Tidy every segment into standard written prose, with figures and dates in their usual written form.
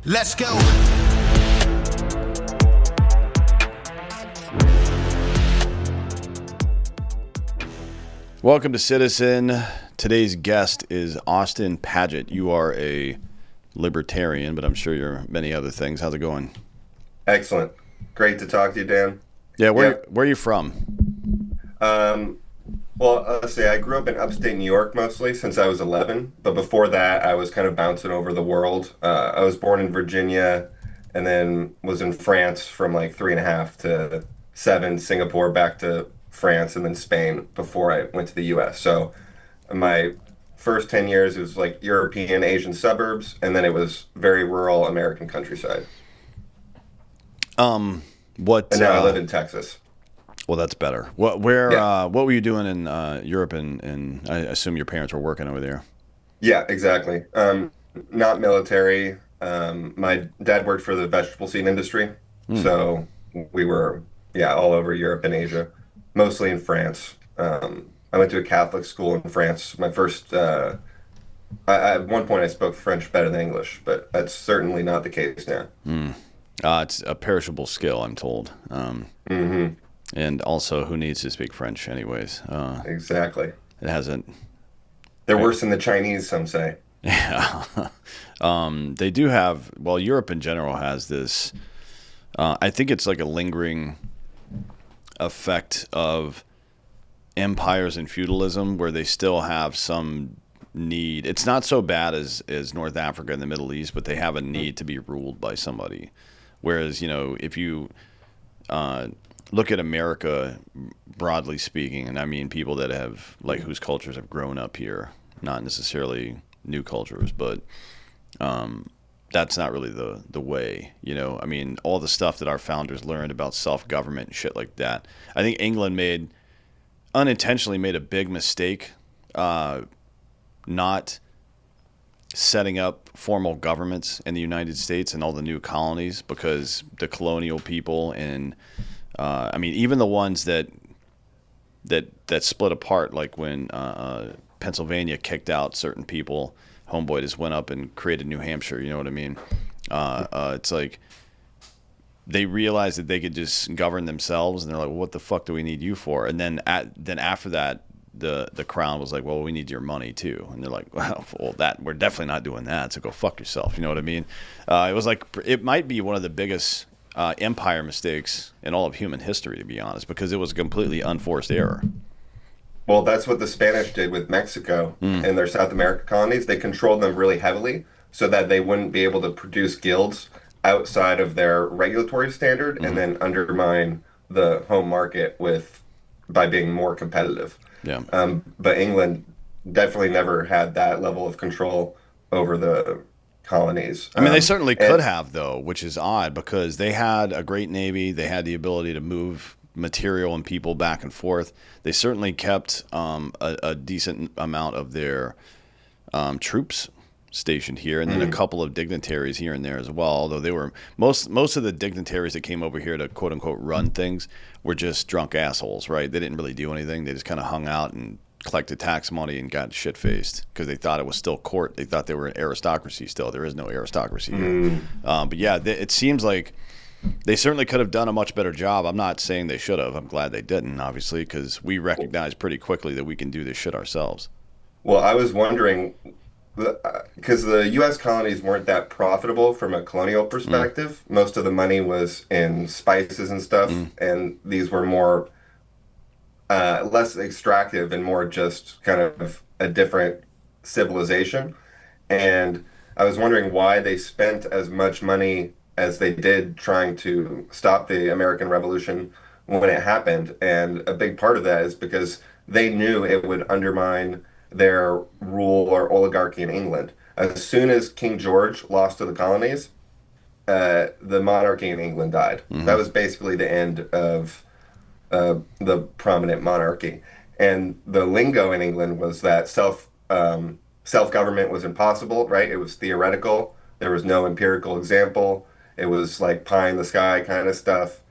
Let's go. Welcome to Citizen. Today's guest is Austin Padgett. You are a Libertarian, but I'm sure you're many other things. How's it going? Excellent. Great to talk to you, Dan. Yeah, where are you from? Well, let's say I grew up in upstate New York mostly since I was 11, but before that I was kind of bouncing over the world. I was born in Virginia and then was in France from like 3.5 to 7, Singapore, back to France, and then Spain before I went to the US. So my first 10 years it was like European, Asian suburbs, and then it was very rural American countryside. What? And now I live in Texas. Well, that's better. What were you doing in Europe? And I assume your parents were working over there. Yeah, exactly. Not military. My dad worked for the vegetable seed industry, so we were all over Europe and Asia, mostly in France. I went to a Catholic school in France. My first, at one point, I spoke French better than English, but that's certainly not the case now. It's a perishable skill, I'm told. And also, who needs to speak French anyways? Exactly. It hasn't. They're worse than the Chinese, some say. Yeah. They do have, well, Europe in general has this, I think it's like a lingering effect of empires and feudalism where they still have some need. It's not so bad as North Africa and the Middle East, but they have a need to be ruled by somebody. Whereas, if you look at America, broadly speaking, and I mean people that have, like, whose cultures have grown up here, not necessarily new cultures, but that's not really the way, I mean, all the stuff that our founders learned about self-government and shit like that. I think England unintentionally made a big mistake not setting up formal governments in the United States and all the new colonies, because the colonial people and I mean, even the ones that split apart, like when Pennsylvania kicked out certain people, homeboy just went up and created New Hampshire. You know what I mean? It's like they realized that they could just govern themselves, and they're like, well, "What the fuck do we need you for?" And then after that, the crown was like, "Well, we need your money too." And they're like, "Well, that we're definitely not doing that. So go fuck yourself." You know what I mean? It was like, it might be one of the biggest empire mistakes in all of human history, to be honest, because it was a completely unforced error. Well, that's what the Spanish did with Mexico and their South America colonies. They controlled them really heavily so that they wouldn't be able to produce guilds outside of their regulatory standard and then undermine the home market by being more competitive. Yeah. But England definitely never had that level of control over the colonies. I mean, they certainly could have, though, which is odd, because they had a great navy. They had the ability to move material and people back and forth. They certainly kept a decent amount of their troops stationed here, and then a couple of dignitaries here and there as well. Although they were most of the dignitaries that came over here to quote unquote run things were just drunk assholes, right? They didn't really do anything. They just kind of hung out and collected tax money and got shit-faced because they thought it was still court. They thought they were an aristocracy still. There is no aristocracy here. But yeah, it seems like they certainly could have done a much better job. I'm not saying they should have. I'm glad they didn't, obviously, because we recognized pretty quickly that we can do this shit ourselves. Well, I was wondering, because the U.S. colonies weren't that profitable from a colonial perspective. Most of the money was in spices and stuff, and these were more less extractive and more just kind of a different civilization. And I was wondering why they spent as much money as they did trying to stop the American Revolution when it happened. And a big part of that is because they knew it would undermine their rule or oligarchy in England. As soon as King George lost to the colonies, the monarchy in England died. That was basically the end of the prominent monarchy. And the lingo in England was that self-government was impossible, right? It was theoretical. There was no empirical example. It was like pie in the sky kind of stuff.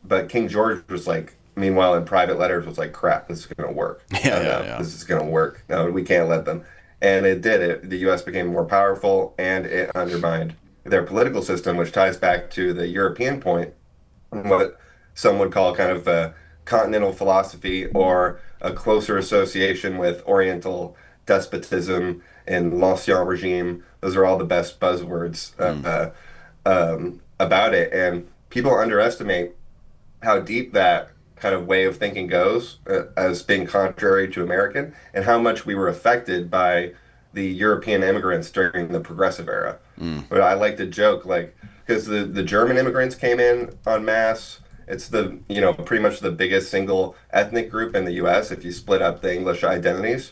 But King George was like, meanwhile, in private letters, was like, crap, this is going to work. This is going to work. No, we can't let them. And it did. The U.S. became more powerful, and it undermined their political system, which ties back to the European point, what some would call kind of a continental philosophy or a closer association with Oriental despotism and l'ancien regime. Those are all the best buzzwords Mm. about it. And people underestimate how deep that kind of way of thinking goes as being contrary to American, and how much we were affected by the European immigrants during the Progressive Era. Mm. But I like to joke, like, because the German immigrants came in en masse. It's pretty much the biggest single ethnic group in the US if you split up the English identities.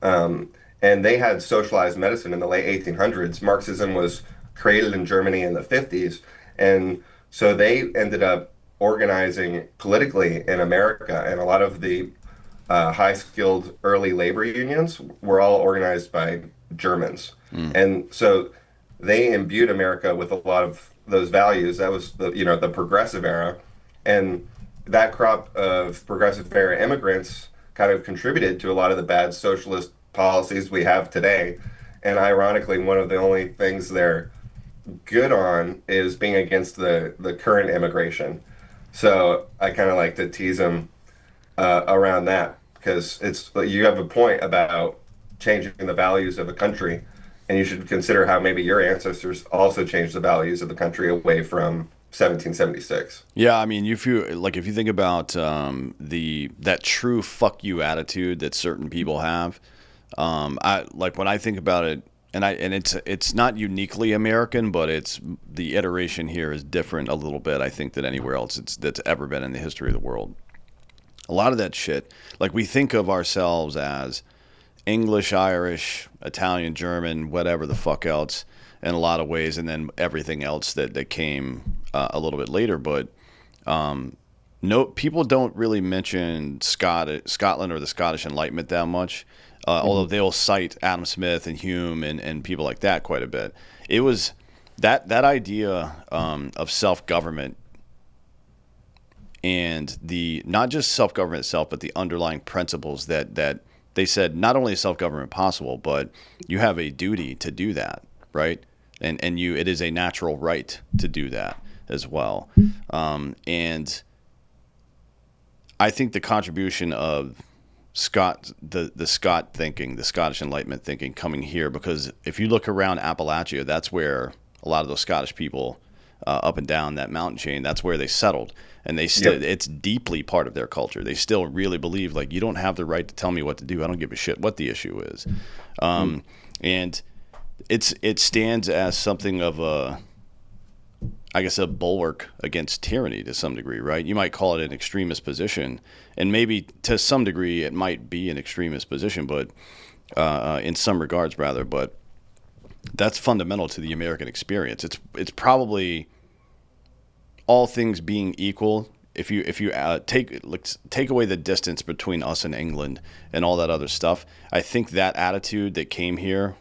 Um, and they had socialized medicine in the late 1800s. Marxism was created in Germany in the 50s. And so they ended up organizing politically in America. And a lot of the high skilled early labor unions were all organized by Germans. Mm. And so they imbued America with a lot of those values. That was the progressive era. And that crop of progressive era immigrants kind of contributed to a lot of the bad socialist policies we have today. And ironically, one of the only things they're good on is being against the current immigration. So I kind of like to tease them around that because it's you have a point about changing the values of a country, and you should consider how maybe your ancestors also changed the values of the country away from 1776. Yeah, I mean, if you think about the that true fuck you attitude that certain people have, I like when I think about it, and it's not uniquely American, but it's the iteration here is different a little bit, I think, than anywhere else that's ever been in the history of the world. A lot of that shit, like we think of ourselves as English, Irish, Italian, German, whatever the fuck else, in a lot of ways, and then everything else that came a little bit later. But no, people don't really mention Scotland or the Scottish Enlightenment that much, although Mhm. they'll cite Adam Smith and Hume and people like that quite a bit. It was that idea of self government and the not just self government itself, but the underlying principles that they said not only is self government possible, but you have a duty to do that, right? And it is a natural right to do that as well. And I think the contribution of the Scott thinking, the Scottish Enlightenment thinking coming here, because if you look around Appalachia, that's where a lot of those Scottish people up and down that mountain chain, that's where they settled. And they still, Yep. it's deeply part of their culture. They still really believe, like, you don't have the right to tell me what to do. I don't give a shit what the issue is. Mm. And it stands as something of I guess, a bulwark against tyranny to some degree, right? You might call it an extremist position, and maybe to some degree it might be an extremist position, but in some regards, rather. But that's fundamental to the American experience. It's probably all things being equal. If you take away the distance between us and England and all that other stuff, I think that attitude that came here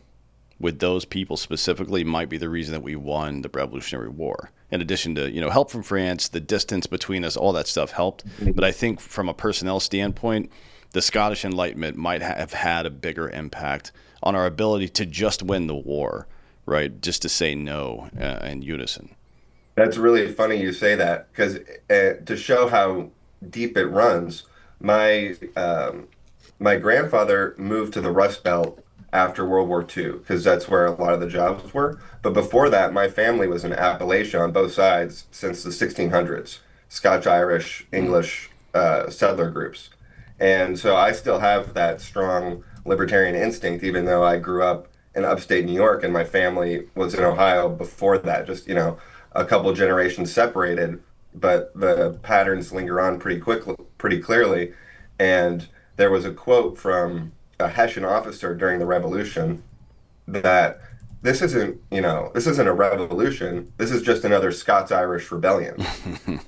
with those people specifically might be the reason that we won the Revolutionary War. In addition to, help from France, the distance between us, all that stuff helped. But I think from a personnel standpoint, the Scottish Enlightenment might have had a bigger impact on our ability to just win the war, right? Just to say no in unison. That's really funny you say that because to show how deep it runs, my grandfather moved to the Rust Belt after World War II because that's where a lot of the jobs were. But before that, my family was in Appalachia on both sides since the 1600s, Scotch, Irish, Mm. English settler groups. And so I still have that strong libertarian instinct, even though I grew up in upstate New York and my family was in Ohio before that, just, a couple generations separated, but the patterns linger on pretty clearly. And there was a quote from a Hessian officer during the Revolution that this isn't a revolution. This is just another Scots-Irish rebellion.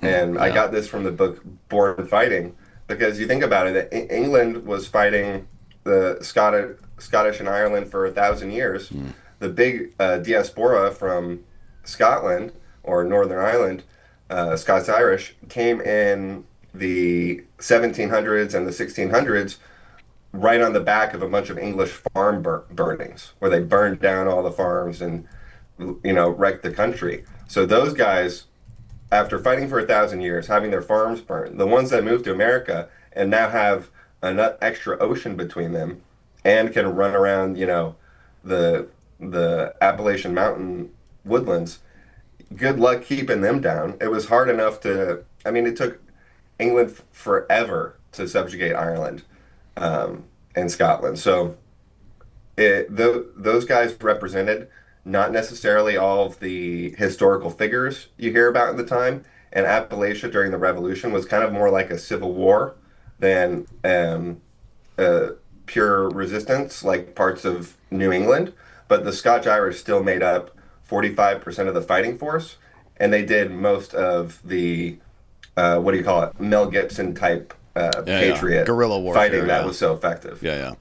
And I Yeah. got this from the book Born Fighting because you think about it, England was fighting the Scottish and Ireland for 1,000 years. Mm. The big diaspora from Scotland or Northern Ireland, Scots-Irish, came in the 1700s and the 1600s right on the back of a bunch of English farm burnings where they burned down all the farms and wrecked the country. So those guys, after fighting for 1,000 years, having their farms burned, the ones that moved to America and now have an extra ocean between them and can run around, the the Appalachian Mountain woodlands. Good luck keeping them down. It was hard enough to, I mean, it took England forever to subjugate Ireland and Scotland. So those guys represented not necessarily all of the historical figures you hear about at the time. And Appalachia during the Revolution was kind of more like a civil war than pure resistance, like parts of New England. But the Scotch Irish still made up 45% of the fighting force, and they did most of the what do you call it, Mel Gibson type Yeah, yeah. patriot Guerrilla fighting warfare. that Yeah, was so effective. yeah, yeah,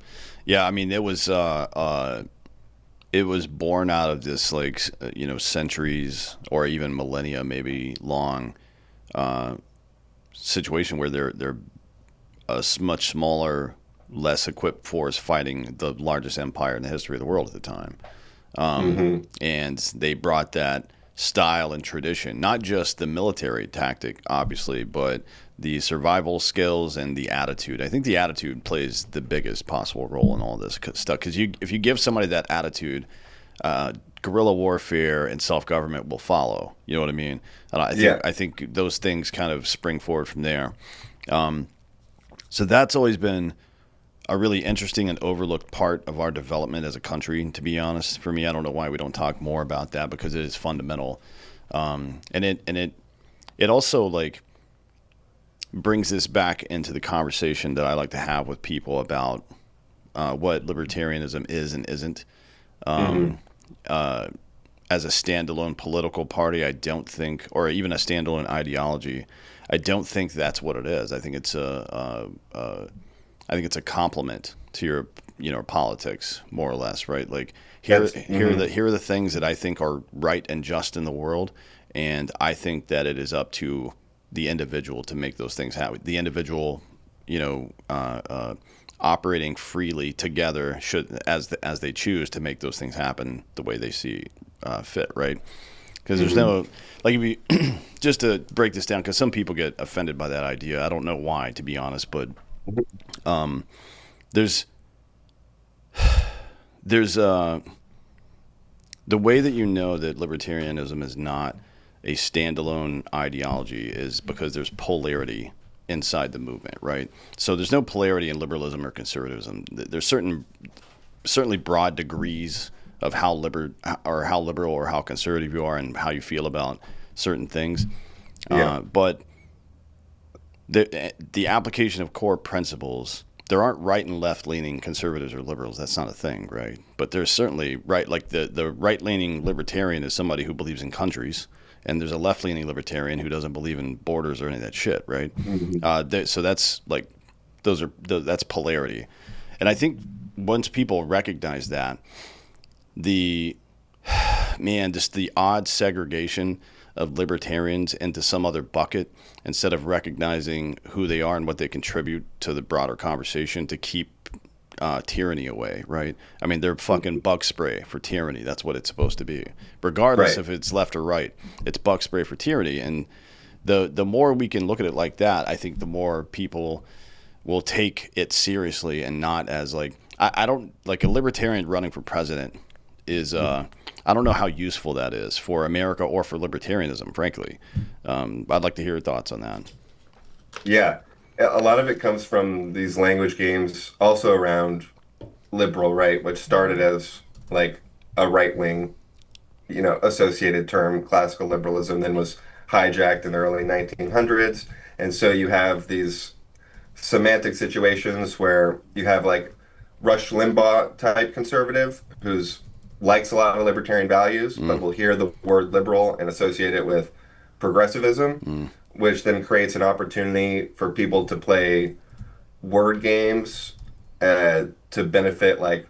yeah. I mean, it was born out of this centuries or even millennia maybe long uh, situation where they're much smaller, less equipped force fighting the largest empire in the history of the world at the time. Hmm. And they brought that style and tradition, not just the military tactic, obviously, but the survival skills and the attitude. I think the attitude plays the biggest possible role in all this stuff because if you give somebody that attitude, uh, guerrilla warfare and self-government will follow. You know what I mean? And Yeah. I think those things kind of spring forward from there. Um, so that's always been a really interesting and overlooked part of our development as a country. To be honest, for me, I don't know why we don't talk more about that because it is fundamental, and it also brings this back into the conversation that I like to have with people about what libertarianism is and isn't. Hmm. As a standalone political party, I don't think, or even a standalone ideology, I don't think that's what it is. I think it's a complement to your politics more or less, right? Like That's here are the things that I think are right and just in the world, and I think that it is up to the individual to make those things happen. The individual, you know, uh, uh, operating freely together should as they choose to make those things happen the way they see fit, right? Because there's hmm no like if you just to break this down, because some people get offended by that idea. I don't know why, to be honest, but there's there's the way that you know that libertarianism is not a standalone ideology is because there's polarity inside the movement, right? So there's no polarity in liberalism or conservatism. There's certainly broad degrees of how liberal or how conservative you are and how you feel about certain things. Yeah. But the application of core principles, there aren't right and left leaning conservatives or liberals. That's not a thing, right? But there's certainly right, like the right leaning libertarian is somebody who believes in countries, and there's a left leaning libertarian who doesn't believe in borders or any of that shit, right? Hmm. So that's like that's polarity, and I think once people recognize that, the just the odd segregation of libertarians into some other bucket instead of recognizing who they are and what they contribute to the broader conversation to keep tyranny away, right? I mean, they're fucking bug spray for tyranny. That's what it's supposed to be, regardless Right. if it's left or right. It's bug spray for tyranny, and the more we can look at it like that, I think the more people will take it seriously and not as like I don't like a libertarian running for president is I don't know how useful that is for America or for libertarianism, frankly. I'd like to hear your thoughts on that. Yeah. A lot of it comes from these language games also around liberal right, which started as like a right wing, associated term, classical liberalism, then was hijacked in the early 1900s. And so you have these semantic situations where you have like Rush Limbaugh type conservative who's likes a lot of libertarian values, but Mm, will hear the word liberal and associate it with progressivism, mm, which then creates an opportunity for people to play word games to benefit like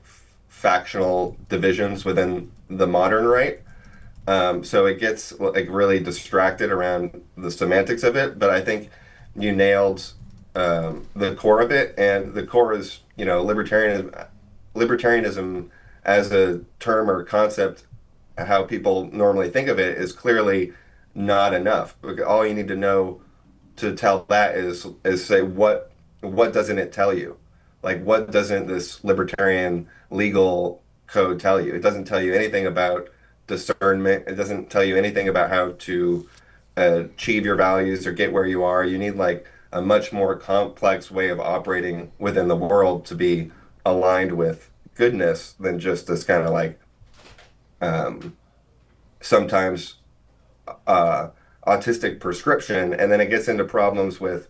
factional divisions within the modern right. So it gets like really distracted around the semantics of it, but I think you nailed the core of it, and the core is libertarianism as a term or concept how people normally think of it is clearly not enough. All you need to know to tell that is say what doesn't it tell you? Like what doesn't this libertarian legal code tell you? It doesn't tell you anything about discernment. It doesn't tell you anything about how to achieve your values or get where you are. You need like a much more complex way of operating within the world to be aligned with goodness than just this kind of like um, sometimes uh, autistic prescription. And then it gets into problems with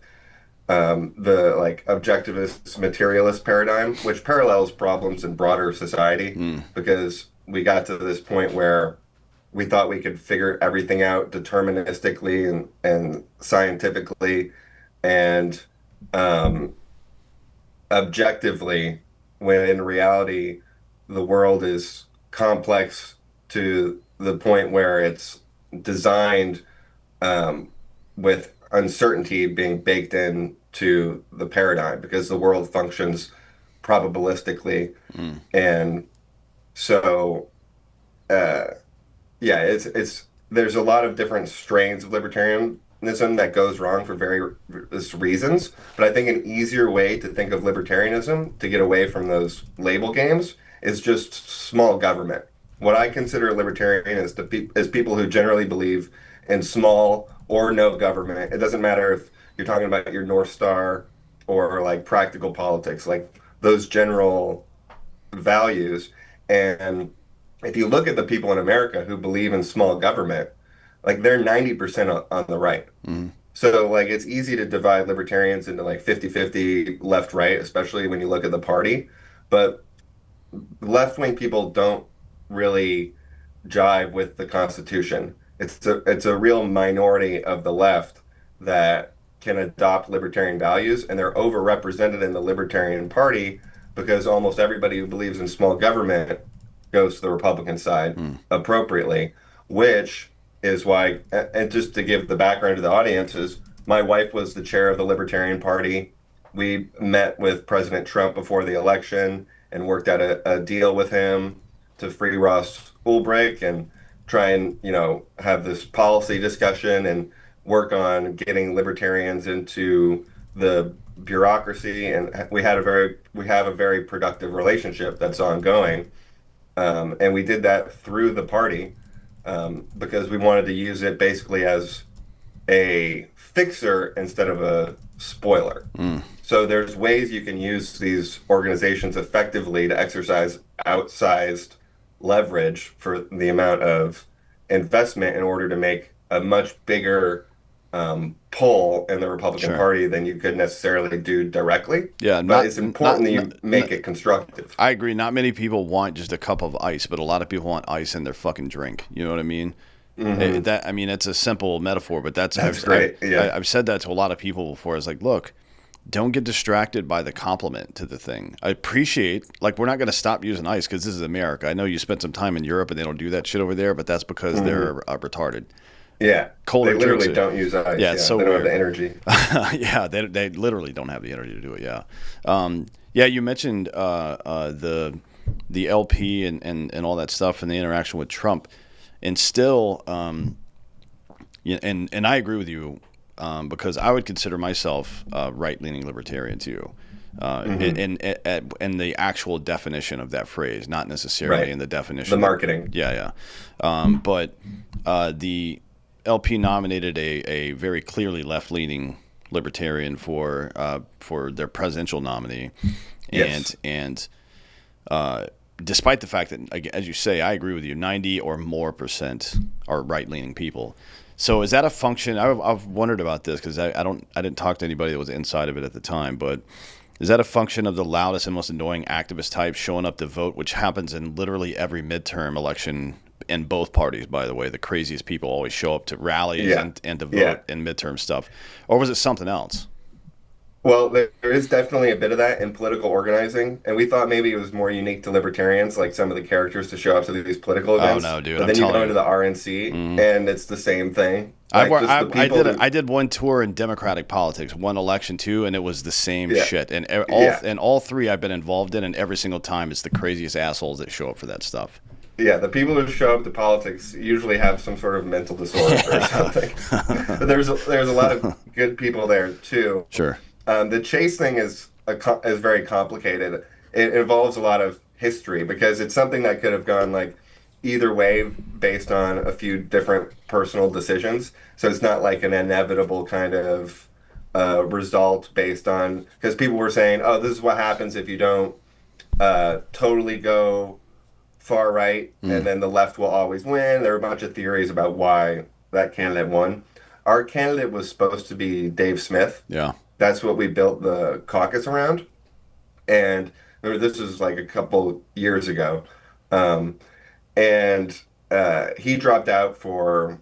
the like objectivist materialist paradigm, which parallels problems in broader society Mm. because we got to this point where we thought we could figure everything out deterministically and scientifically and um, objectively, when in reality, the world is complex to the point where it's designed um, with uncertainty being baked in to the paradigm because the world functions probabilistically. Mm. And so, uh, yeah, it's there's a lot of different strains of libertarianism that goes wrong for various reasons. But I think an easier way to think of libertarianism to get away from those label games is just small government. What I consider libertarian is people who generally believe in small or no government. It doesn't matter if you're talking about your North Star or like practical politics, like those general values. And if you look at the people in America who believe in small government, like they're 90% on the right. Mm. So like it's easy to divide libertarians into like 50-50 left right, especially when you look at the party. But left-wing people don't really jive with the Constitution. It's a real minority of the left that can adopt libertarian values, and they're overrepresented in the Libertarian Party because almost everybody who believes in small government goes to the Republican side Mm. appropriately, which is why, and just to give the background to the audience, is my wife was the chair of the Libertarian Party. We met with President Trump before the election and worked out a deal with him to free Ross Ulbricht and try and, have this policy discussion and work on getting libertarians into the bureaucracy. And we have a very productive relationship that's ongoing. And we did that through the party because we wanted to use it basically as a fixer instead of a spoiler. Mm. So there's ways you can use these organizations effectively to exercise outsized leverage for the amount of investment in order to make a much bigger pull in the Republican Sure. Party than you could necessarily do directly. Yeah, But it's important that you make it constructive. I agree. Not many people want just a cup of ice, but a lot of people want ice in their fucking drink. You know what I mean? Mhm. It's a simple metaphor, but That's great. Yeah. I've said that to a lot of people before. It's like, look, don't get distracted by the compliment to the thing. I appreciate, like, we're not going to stop using ice because this is America. I know you spent some time in Europe and they don't do that shit over there, but that's because they're retarded. Yeah. Colder They literally drinks. don't use ice. Yeah, it's so they don't have weird. the energy. Yeah, they literally don't have the energy to do it. Yeah, yeah. You mentioned the LP and all that stuff and the interaction with Trump, and still, yeah, and I agree with you because I would consider myself right-leaning libertarian too. In the actual definition of that phrase, not necessarily Right. in the definition. The marketing. Yeah. But the LP nominated a very clearly left-leaning libertarian for their presidential nominee, Yes. and despite the fact that, as you say, I agree with you, 90 or more % are right-leaning people. So is that a function? I've wondered about this because I didn't talk to anybody that was inside of it at the time, but is that a function of the loudest and most annoying activist types showing up to vote, which happens in literally every midterm election in both parties, by the way? The craziest people always show up to rallies Yeah. and to vote Yeah. in midterm stuff. Or was it something else? Well, there is definitely a bit of that in political organizing, and we thought maybe it was more unique to libertarians, like some of the characters to show up to these political Oh, events. no, dude, But I'm then you telling go you. into the RNC, and it's the same thing. I Like, just the people who- did one tour in Democratic politics, one election too, and it was the same Yeah. shit. And Yeah. all three I've been involved in, and every single time it's the craziest assholes that show up for that stuff. Yeah, the people who show up to politics usually have some sort of mental disorder or Yeah. something. But there's a lot of good people there too. Sure. The chase thing is very complicated. It involves a lot of history because it's something that could have gone like either way based on a few different personal decisions. So it's not like an inevitable kind of result based on because people were saying, "Oh, this is what happens if you don't totally go far right, and Mm. then the left will always win." There are a bunch of theories about why that candidate won. Our candidate was supposed to be Dave Smith. Yeah. That's what we built the caucus around. And remember, this was like a couple years ago. Um, and he dropped out for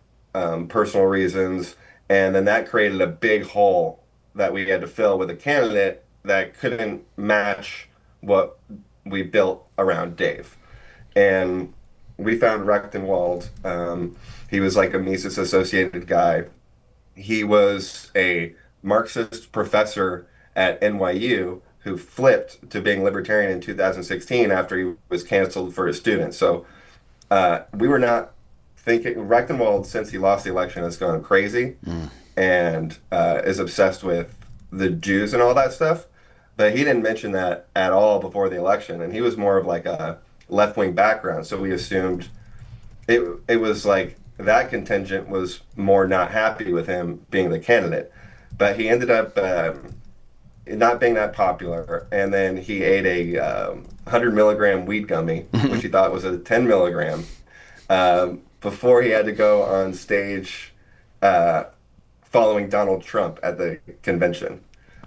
personal reasons. And then that created a big hole that we had to fill with a candidate that couldn't match what we built around Dave. And we found Rechtenwald. He was like a Mises associated guy. He was a Marxist professor at NYU who flipped to being libertarian in 2016 after he was canceled for his students. So we were not thinking. Rechtenwald, since he lost the election, has gone crazy Mm. and is obsessed with the Jews and all that stuff. But he didn't mention that at all before the election, and he was more of like a left wing background. So we assumed it was like that contingent was more not happy with him being the candidate, but he ended up not being that popular. And then he ate a 100 milligram weed gummy, which he thought was a 10 milligram, before he had to go on stage uh, following Donald Trump at the convention.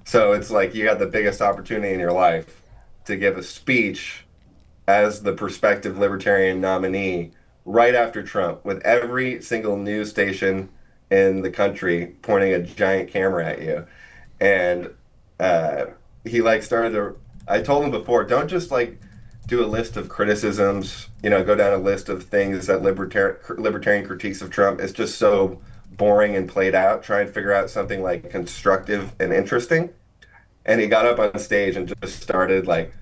So it's like you got the biggest opportunity in your life to give a speech as the prospective libertarian nominee right after Trump, with every single news station in the country pointing a giant camera at you. And uh, he like started to. I told him before, don't just like do a list of criticisms, go down a list of things that libertarian critiques of Trump. It's just so boring and played out. Try and figure out something like constructive and interesting. And he got up on stage and just started like,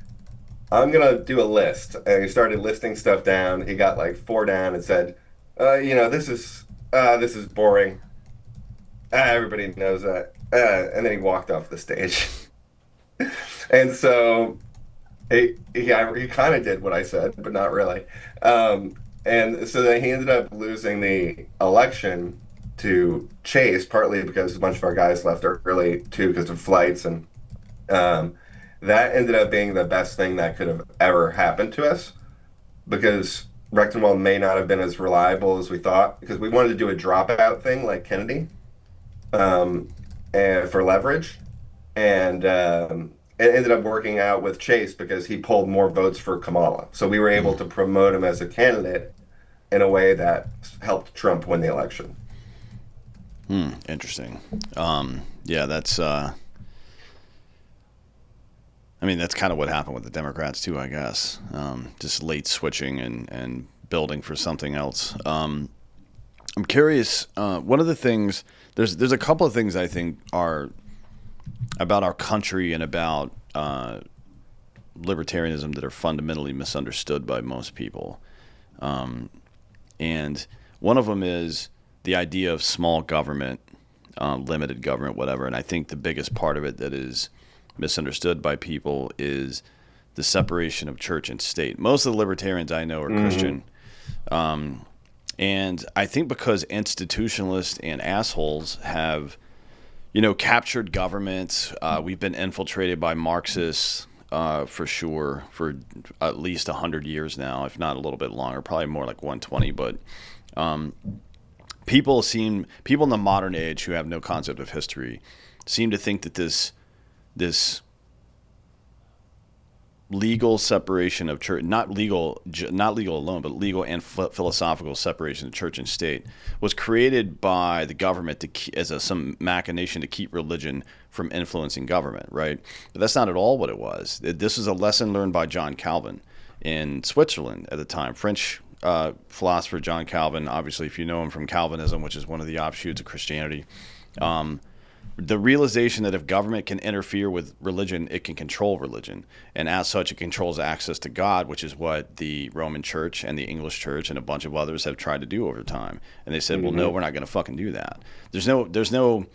I'm gonna do a list, and he started listing stuff down. He got like four down and said, this is boring. Everybody knows that." And then he walked off the stage. And so he kind of did what I said, but not really. And so then he ended up losing the election to Chase, partly because a bunch of our guys left early too because of flights, and um, that ended up being the best thing that could have ever happened to us because Rechtenwald may not have been as reliable as we thought because we wanted to do a dropout thing like Kennedy, and for leverage, and it ended up working out with Chase because he pulled more votes for Kamala. So we were able to promote him as a candidate in a way that helped Trump win the election. Interesting. Yeah, that's. I mean, that's kind of what happened with the Democrats too, I guess. Just late switching and building for something else. I'm curious. One of the things there's a couple of things I think are about our country and about libertarianism that are fundamentally misunderstood by most people. And one of them is the idea of small government, limited government, whatever. And I think the biggest part of it that is misunderstood by people is the separation of church and state. Most of the libertarians I know are Christian. And I think because institutionalists and assholes have, captured government, we've been infiltrated by Marxists for sure for at least 100 years now, if not a little bit longer, probably more like 120. But people in the modern age who have no concept of history seem to think that this legal separation of church, not legal alone, but legal and philosophical separation of church and state was created by the government as some machination to keep religion from influencing government, right? But that's not at all what it was. This is a lesson learned by John Calvin in Switzerland at the time. French philosopher John Calvin, obviously, if you know him from Calvinism, which is one of the offshoots of Christianity, The realization that if government can interfere with religion, it can control religion. And as such, it controls access to God, which is what the Roman Church and the English Church and a bunch of others have tried to do over time. And they said, well, no, we're not going to fucking do that. There's no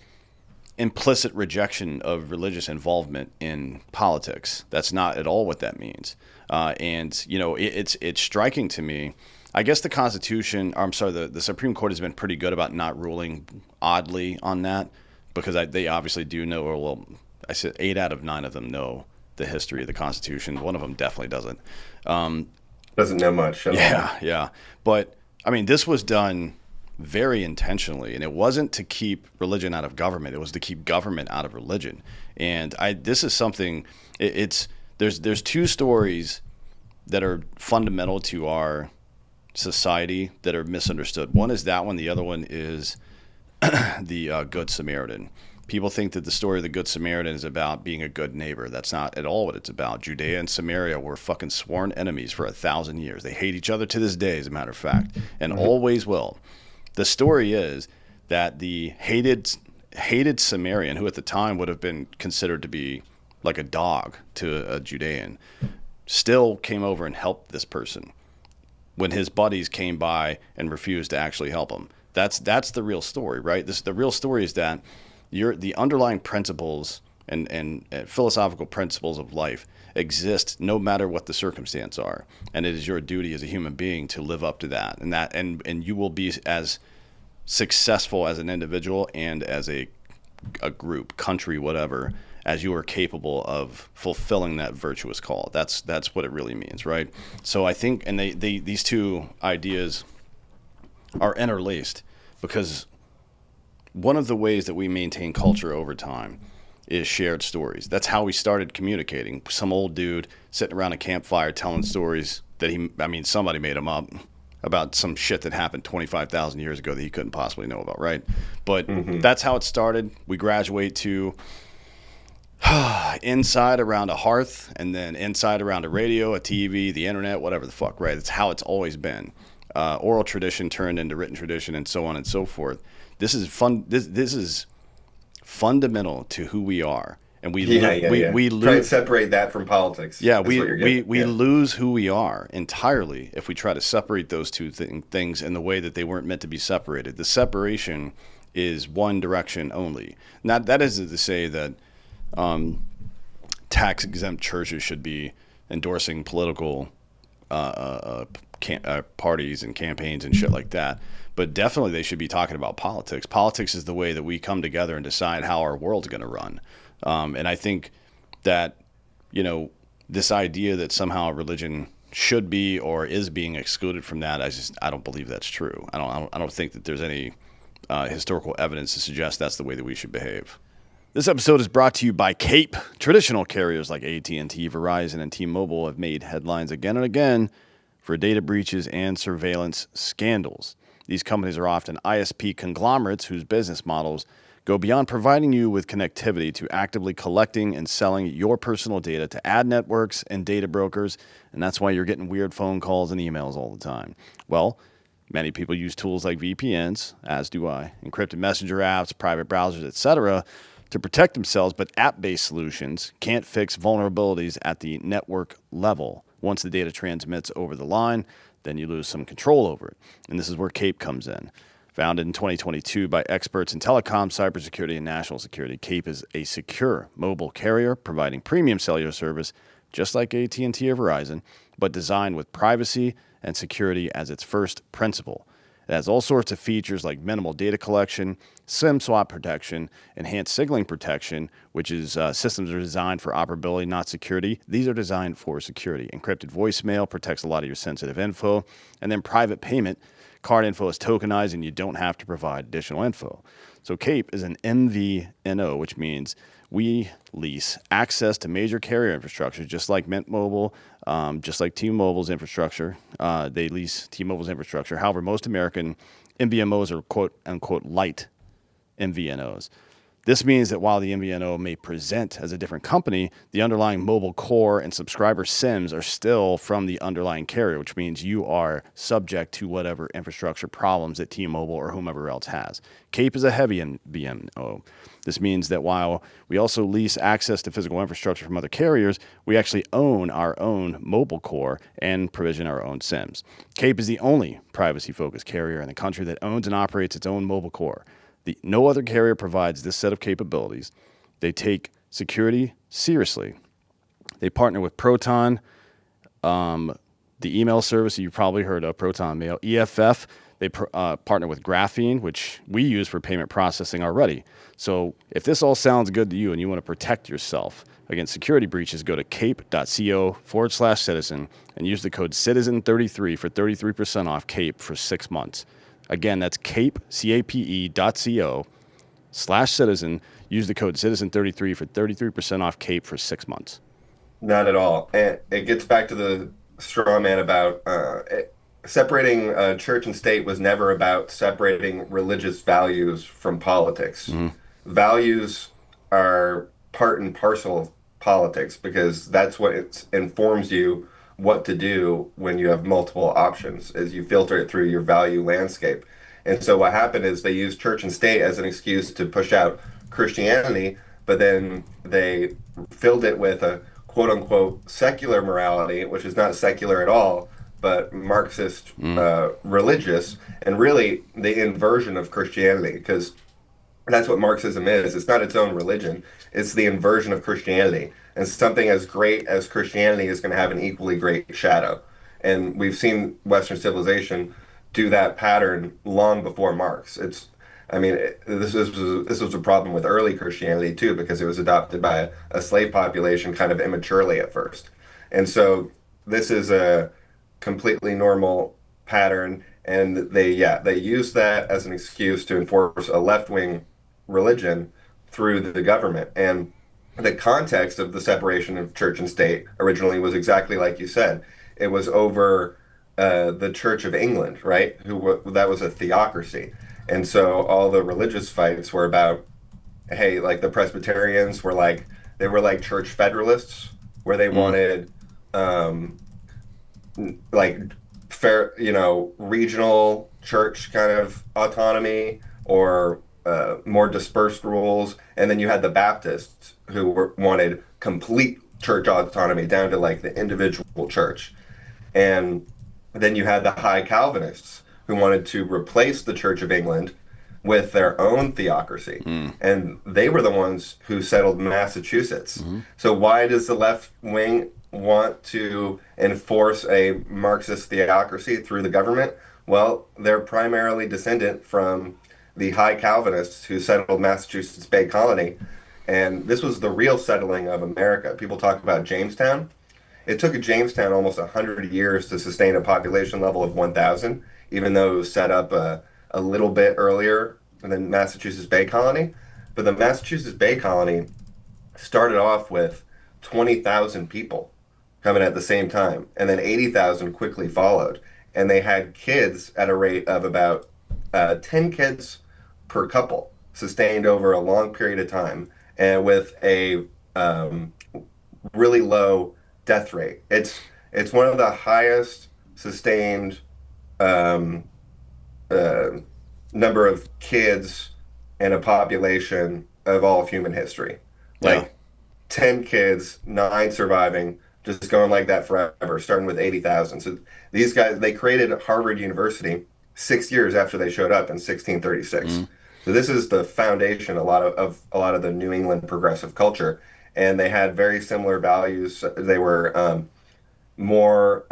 implicit rejection of religious involvement in politics. That's not at all what that means. And, you know, it's striking to me. I guess the Constitution, or I'm sorry, the Supreme Court has been pretty good about not ruling oddly on that, because they obviously do know, or well, I said 8 out of 9 of them know the history of the Constitution. One of them definitely doesn't. Doesn't know much. Yeah. But, I mean, this was done very intentionally, and it wasn't to keep religion out of government. It was to keep government out of religion. And this is something, there's 2 stories that are fundamental to our society that are misunderstood. One is that one. The other one is the Good Samaritan. People think that the story of the Good Samaritan is about being a good neighbor. That's not at all what it's about. Judea and Samaria were fucking sworn enemies for 1,000 years. They hate each other to this day, as a matter of fact, and always will. The story is that the hated Samaritan, who at the time would have been considered to be like a dog to a Judean, still came over and helped this person when his buddies came by and refused to actually help him. That's the real story, right? The real story is that the underlying principles and philosophical principles of life exist no matter what the circumstance are, and it is your duty as a human being to live up to that, and you will be as successful as an individual and as a group, country, whatever, as you are capable of fulfilling that virtuous call. That's what it really means, right? So I think, and these 2 ideas are interlaced, because one of the ways that we maintain culture over time is shared stories. That's how we started communicating. Some old dude sitting around a campfire telling stories that somebody made them up about some shit that happened 25,000 years ago that he couldn't possibly know about, right? But that's how it started. We graduate to inside around a hearth, and then inside around a radio, a TV, the internet, whatever the fuck, right? That's how it's always been. Oral tradition turned into written tradition, and so on and so forth. This is fun. This is fundamental to who we are, and we try to separate that from politics. Yeah, we lose who we are entirely if we try to separate those 2 things in the way that they weren't meant to be separated. The separation is one direction only. Now, that isn't to say that tax-exempt churches should be endorsing political parties and campaigns and shit like that. But definitely they should be talking about politics. Politics is the way that we come together and decide how our world's going to run. And I think that, you know, this idea that somehow religion should be or is being excluded from that, I don't believe that's true. I don't think that there's any historical evidence to suggest that's the way that we should behave. This episode is brought to you by Cape. Traditional carriers like AT&T, Verizon, and T-Mobile have made headlines again and again for data breaches and surveillance scandals. These companies are often ISP conglomerates whose business models go beyond providing you with connectivity to actively collecting and selling your personal data to ad networks and data brokers, and that's why you're getting weird phone calls and emails all the time. Well, many people use tools like VPNs, as do I, encrypted messenger apps, private browsers, etc., to protect themselves, but app-based solutions can't fix vulnerabilities at the network level. Once the data transmits over the line, then you lose some control over it. And this is where Cape comes in. Founded in 2022 by experts in telecom, cybersecurity, and national security, Cape is a secure mobile carrier providing premium cellular service just like AT&T or Verizon, but designed with privacy and security as its first principle. It has all sorts of features like minimal data collection, SIM swap protection, enhanced signaling protection, which is systems are designed for operability, not security. These are designed for security. Encrypted voicemail protects a lot of your sensitive info. And then private payment, card info is tokenized and you don't have to provide additional info. So Cape is an MVNO, which means we lease access to major carrier infrastructure, just like Mint Mobile, just like T-Mobile's infrastructure. They lease T-Mobile's infrastructure. However, most American MVNOs are quote-unquote light MVNOs. This means that while the MVNO may present as a different company, the underlying mobile core and subscriber SIMs are still from the underlying carrier, which means you are subject to whatever infrastructure problems that T-Mobile or whomever else has. CAPE is a heavy MVNO. This means that while we also lease access to physical infrastructure from other carriers, we actually own our own mobile core and provision our own SIMs. CAPE is the only privacy-focused carrier in the country that owns and operates its own mobile core. No other carrier provides this set of capabilities. They take security seriously. They partner with Proton, the email service that you've probably heard of, Proton Mail, EFF. They partner with Graphene, which we use for payment processing already. So if this all sounds good to you and you want to protect yourself against security breaches, go to cape.co/citizen and use the code CITIZEN33 for 33% off CAPE for 6 months. Again, that's cape, cape.co/citizen. Use the code CITIZEN33 for 33% off CAPE for 6 months. Not at all. And it gets back to the straw man about separating church and state was never about separating religious values from politics. Values are part and parcel of politics because that's what informs you what to do when you have multiple options as you filter it through your value landscape. And so what happened is they used church and state as an excuse to push out Christianity, but then they filled it with a quote unquote secular morality, which is not secular at all, but Marxist religious, and really the inversion of Christianity, because that's what Marxism is. It's not its own religion. It's the inversion of Christianity. And something as great as Christianity is going to have an equally great shadow. And we've seen Western civilization do that pattern long before Marx. This was a problem with early Christianity too, because it was adopted by a slave population kind of immaturely at first. And so this is a completely normal pattern. And they use that as an excuse to enforce a left-wing religion through the government. And the context of the separation of church and state originally was exactly like you said. It was over the Church of England, right? That was a theocracy. And so all the religious fights were about, hey, like the Presbyterians were like, they were like church federalists, where they wanted like fair, regional church kind of autonomy or more dispersed rules. And then you had the Baptists who wanted complete church autonomy down to like the individual church. And then you had the High Calvinists who wanted to replace the Church of England with their own theocracy. And they were the ones who settled Massachusetts. So why does the left wing want to enforce a Marxist theocracy through the government? Well, they're primarily descendant from the High Calvinists who settled Massachusetts Bay Colony. And this was the real settling of America. People talk about Jamestown. It took Jamestown almost 100 years to sustain a population level of 1,000, even though it was set up a little bit earlier than Massachusetts Bay Colony. But the Massachusetts Bay Colony started off with 20,000 people coming at the same time, and then 80,000 quickly followed. And they had kids at a rate of about 10 kids per couple, sustained over a long period of time, and with a really low death rate. It's one of the highest sustained number of kids in a population of all of human history. Like 10 kids, 9 surviving, just going like that forever, starting with 80,000. So these guys, they created Harvard University 6 years after they showed up in 1636. So this is the foundation of a lot of the New England progressive culture. And they had very similar values. They were more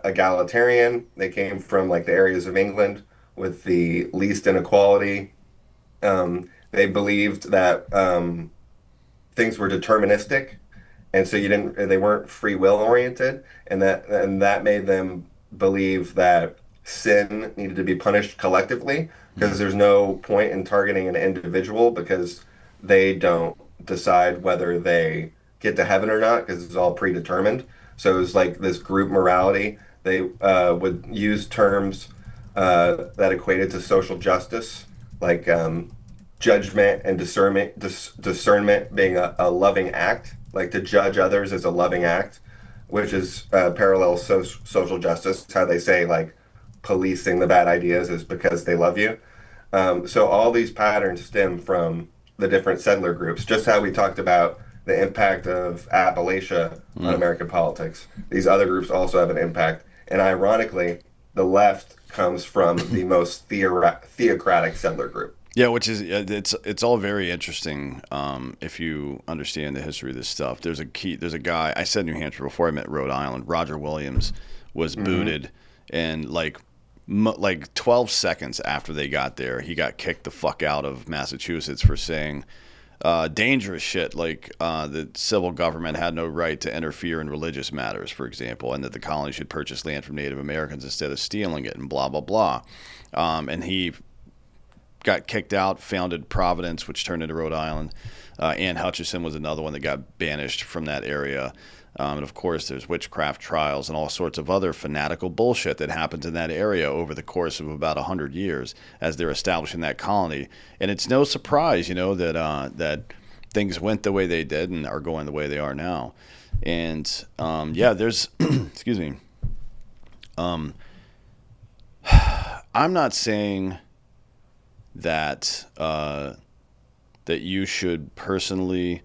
egalitarian. They came from like the areas of England with the least inequality. They believed that things were deterministic, and so they weren't free will oriented, and that made them believe that sin needed to be punished collectively, because there's no point in targeting an individual because they don't decide whether they get to heaven or not, because it's all predetermined. So it was like this group morality. They would use terms that equated to social justice, like judgment and discernment being a loving act, like to judge others as a loving act, which is parallel social justice. How they say like policing the bad ideas is because they love you. So all these patterns stem from the different settler groups. Just how we talked about the impact of Appalachia on American politics, these other groups also have an impact. And ironically, the left comes from the most theocratic settler group. Yeah, which is it's all very interesting if you understand the history of this stuff. There's a guy I said New Hampshire before I met Rhode Island. Roger Williams was booted, and like 12 seconds after they got there, he got kicked the fuck out of Massachusetts for saying dangerous shit like the civil government had no right to interfere in religious matters, for example, and that the colony should purchase land from Native Americans instead of stealing it, and blah blah blah. And he got kicked out, founded Providence, which turned into Rhode Island. Ann Hutchinson was another one that got banished from that area. And of course, there's witchcraft trials and all sorts of other fanatical bullshit that happens in that area over the course of about 100 years as they're establishing that colony. And it's no surprise, that things went the way they did and are going the way they are now. And there's, excuse me, I'm not saying that that you should personally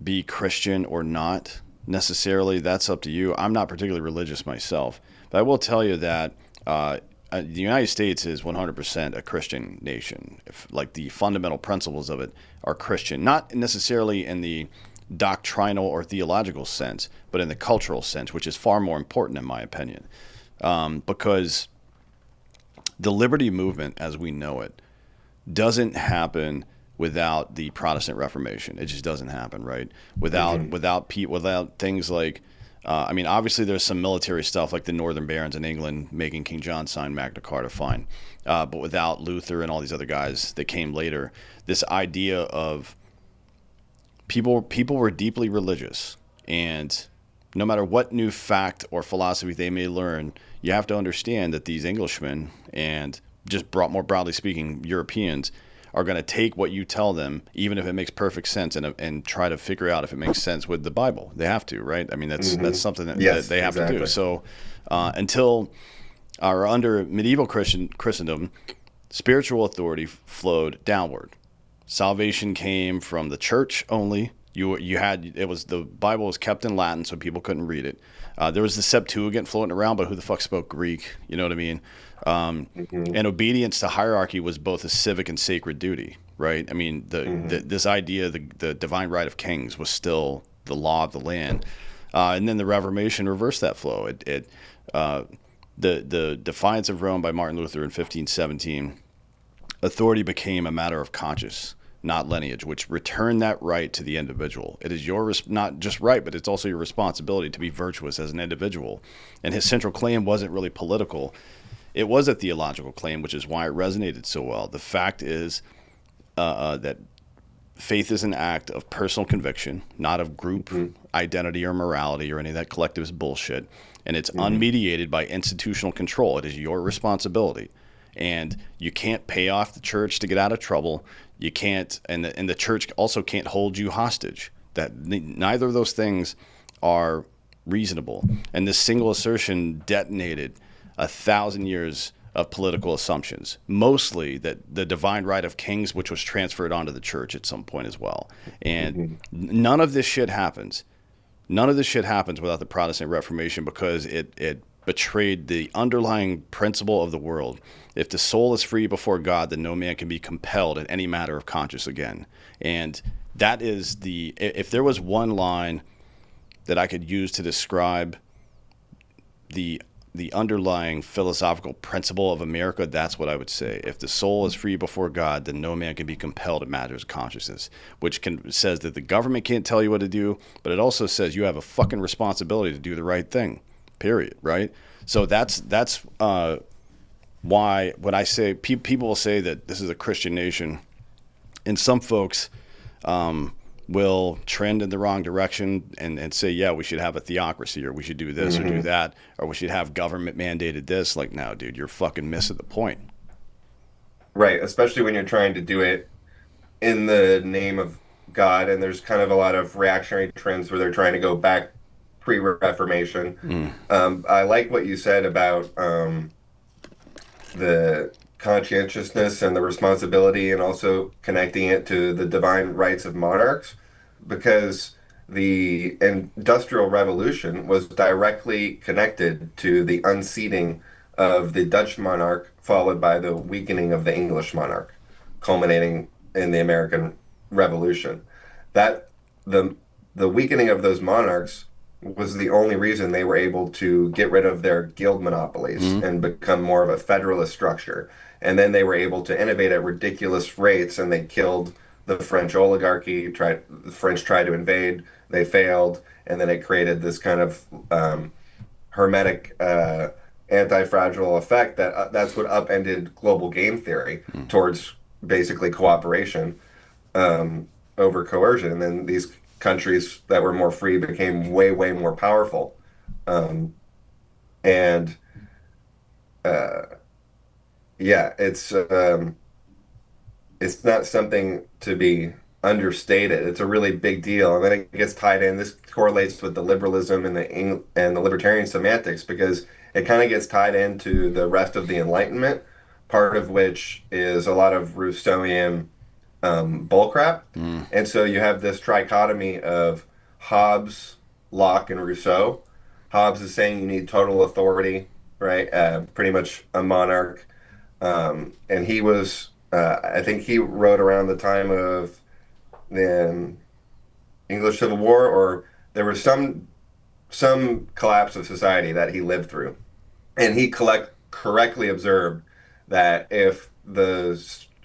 be Christian or not necessarily. That's up to you. I'm not particularly religious myself, but I will tell you that the United States is 100% a Christian nation. Like the fundamental principles of it are Christian, not necessarily in the doctrinal or theological sense, but in the cultural sense, which is far more important in my opinion, because the liberty movement as we know it doesn't happen without the Protestant Reformation. It just doesn't happen, right? Without things like, obviously there's some military stuff like the Northern Barons in England making King John sign Magna Carta, fine. But without Luther and all these other guys that came later, this idea of people were deeply religious, and no matter what new fact or philosophy they may learn, you have to understand that these Englishmen and just more broadly speaking, Europeans are going to take what you tell them, even if it makes perfect sense, and try to figure out if it makes sense with the Bible. They have to, right? I mean, that's something that they have to do. So under medieval Christendom, spiritual authority flowed downward. Salvation came from the church only. The Bible was kept in Latin, so people couldn't read it. There was the Septuagint floating around, but who the fuck spoke Greek? You know what I mean? And obedience to hierarchy was both a civic and sacred duty, right? I mean, this idea, the divine right of kings, was still the law of the land. And then the Reformation reversed that flow. The Defiance of Rome by Martin Luther in 1517, authority became a matter of conscience, not lineage, which returned that right to the individual. It is not just right, but it's also your responsibility to be virtuous as an individual. And his central claim wasn't really political. It was a theological claim, which is why it resonated so well. The fact is that faith is an act of personal conviction, not of group identity or morality or any of that collectivist bullshit. And it's unmediated by institutional control. It is your responsibility. And you can't pay off the church to get out of trouble. You can't, and the church also can't hold you hostage. Neither of those things are reasonable. And this single assertion detonated 1,000 years of political assumptions, mostly that the divine right of kings, which was transferred onto the church at some point as well. And none of this shit happens. None of this shit happens without the Protestant Reformation, because it betrayed the underlying principle of the world. If the soul is free before God, then no man can be compelled in any matter of conscience again. And that is if there was one line that I could use to describe the underlying philosophical principle of America, that's what I would say. If the soul is free before God, then no man can be compelled in matters of consciousness, which says that the government can't tell you what to do, but it also says you have a fucking responsibility to do the right thing, period, right? So that's why when I say, people will say that this is a Christian nation, and some folks will trend in the wrong direction and say, yeah, we should have a theocracy, or we should do this or do that, or we should have government mandated this. Like, no, dude, you're fucking missing the point. right, especially when you're trying to do it in the name of God, and there's kind of a lot of reactionary trends where they're trying to go back pre-Reformation. Mm, I like what you said about the conscientiousness and the responsibility, and also connecting it to the divine rights of monarchs, because the Industrial Revolution was directly connected to the unseating of the Dutch monarch, followed by the weakening of the English monarch, culminating in the American Revolution. That the the weakening of those monarchs was the only reason they were able to get rid of their guild monopolies mm, and become more of a federalist structure. And then they were able to innovate at ridiculous rates, and they killed the French oligarchy. The French tried to invade, they failed, and then it created this kind of hermetic, anti-fragile effect that's what upended global game theory mm. towards basically cooperation over coercion. And then these countries that were more free became way, way more powerful. Um, and uh, yeah, it's not something to be understated. It's a really big deal, and then it gets tied in. This correlates with the liberalism and the libertarian semantics, because it kind of gets tied into the rest of the Enlightenment, part of which is a lot of Rousseauian bullcrap. Mm. And so you have this trichotomy of Hobbes, Locke, and Rousseau. Hobbes is saying you need total authority, right? Pretty much a monarch. And I think he wrote around the time of the English Civil War, or there was some collapse of society that he lived through. And he correctly observed that if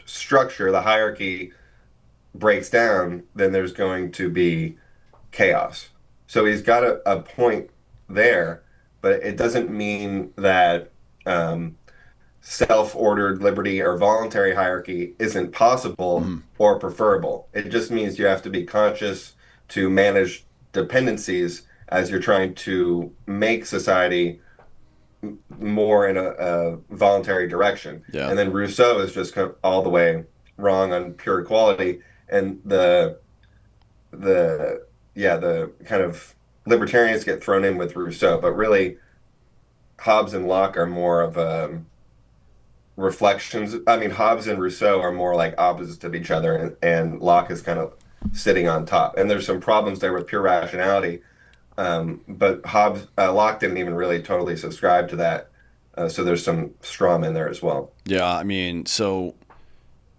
structure, the hierarchy breaks down, then there's going to be chaos. So he's got a point there, but it doesn't mean that self-ordered liberty or voluntary hierarchy isn't possible Mm. or preferable. It just means you have to be conscious to manage dependencies as you're trying to make society more in a voluntary direction. Yeah. And then Rousseau is just all the way wrong on pure equality. And the yeah, the kind of libertarians get thrown in with Rousseau, but really Hobbes and Locke are more of reflections. I mean, Hobbes and Rousseau are more like opposites of each other, and Locke is kind of sitting on top. And there's some problems there with pure rationality. But Locke didn't even really totally subscribe to that. So there's some strum in there as well. Yeah, I mean, so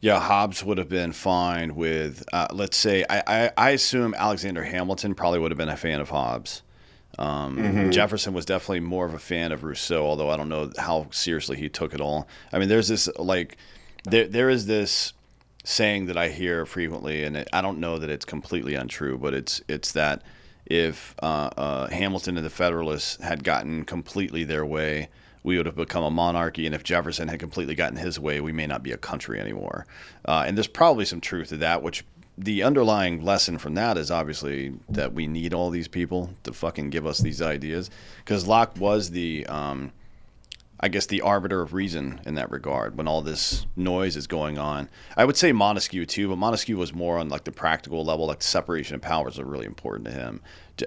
yeah, Hobbes would have been fine with, let's say, I assume Alexander Hamilton probably would have been a fan of Hobbes. Hmm. Jefferson was definitely more of a fan of Rousseau, although I don't know how seriously he took it all. I mean, there's this like, there is this saying that I hear frequently, and I don't know that it's completely untrue, but it's that if Hamilton and the Federalists had gotten completely their way, we would have become a monarchy, and if Jefferson had completely gotten his way, we may not be a country anymore. And there's probably some truth to that, which the underlying lesson from that is obviously that we need all these people to fucking give us these ideas. Because Locke was I guess, the arbiter of reason in that regard when all this noise is going on. I would say Montesquieu too, but Montesquieu was more on like the practical level, like separation of powers are really important to him,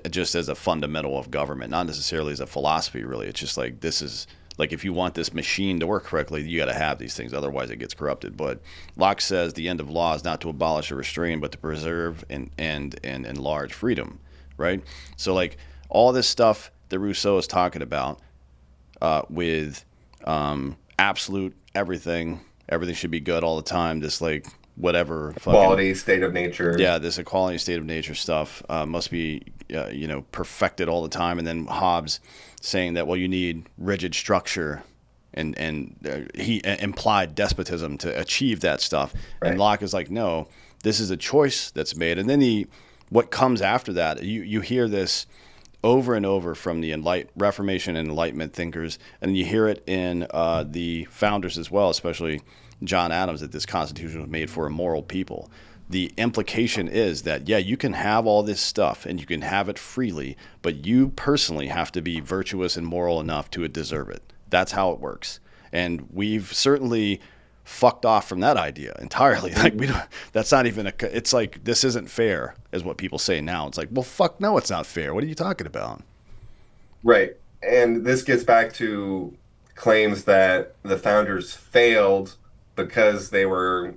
just as a fundamental of government, not necessarily as a philosophy. Really, it's just like this is like if you want this machine to work correctly, you got to have these things, otherwise it gets corrupted. But Locke says the end of law is not to abolish or restrain, but to preserve and enlarge freedom, right? So like all this stuff that Rousseau is talking about with absolute everything. Everything should be good all the time. This like whatever fucking Quality, state of nature. yeah, this equality state of nature stuff must be perfected all the time. And then Hobbes saying that well, you need rigid structure. And he implied despotism to achieve that stuff. And Right. Locke is like, no, this is a choice that's made. And then what comes after that, you hear this over and over from the Reformation and Enlightenment thinkers, and you hear it in the founders as well, especially John Adams, that this Constitution was made for a moral people. The implication is that, yeah, you can have all this stuff and you can have it freely, but you personally have to be virtuous and moral enough to deserve it. That's how it works. And we've certainly fucked off from that idea entirely. Like we don't. That's not even a. It's like this isn't fair, is what people say now. It's like, well, fuck no, it's not fair. What are you talking about? Right. And this gets back to claims that the founders failed because they were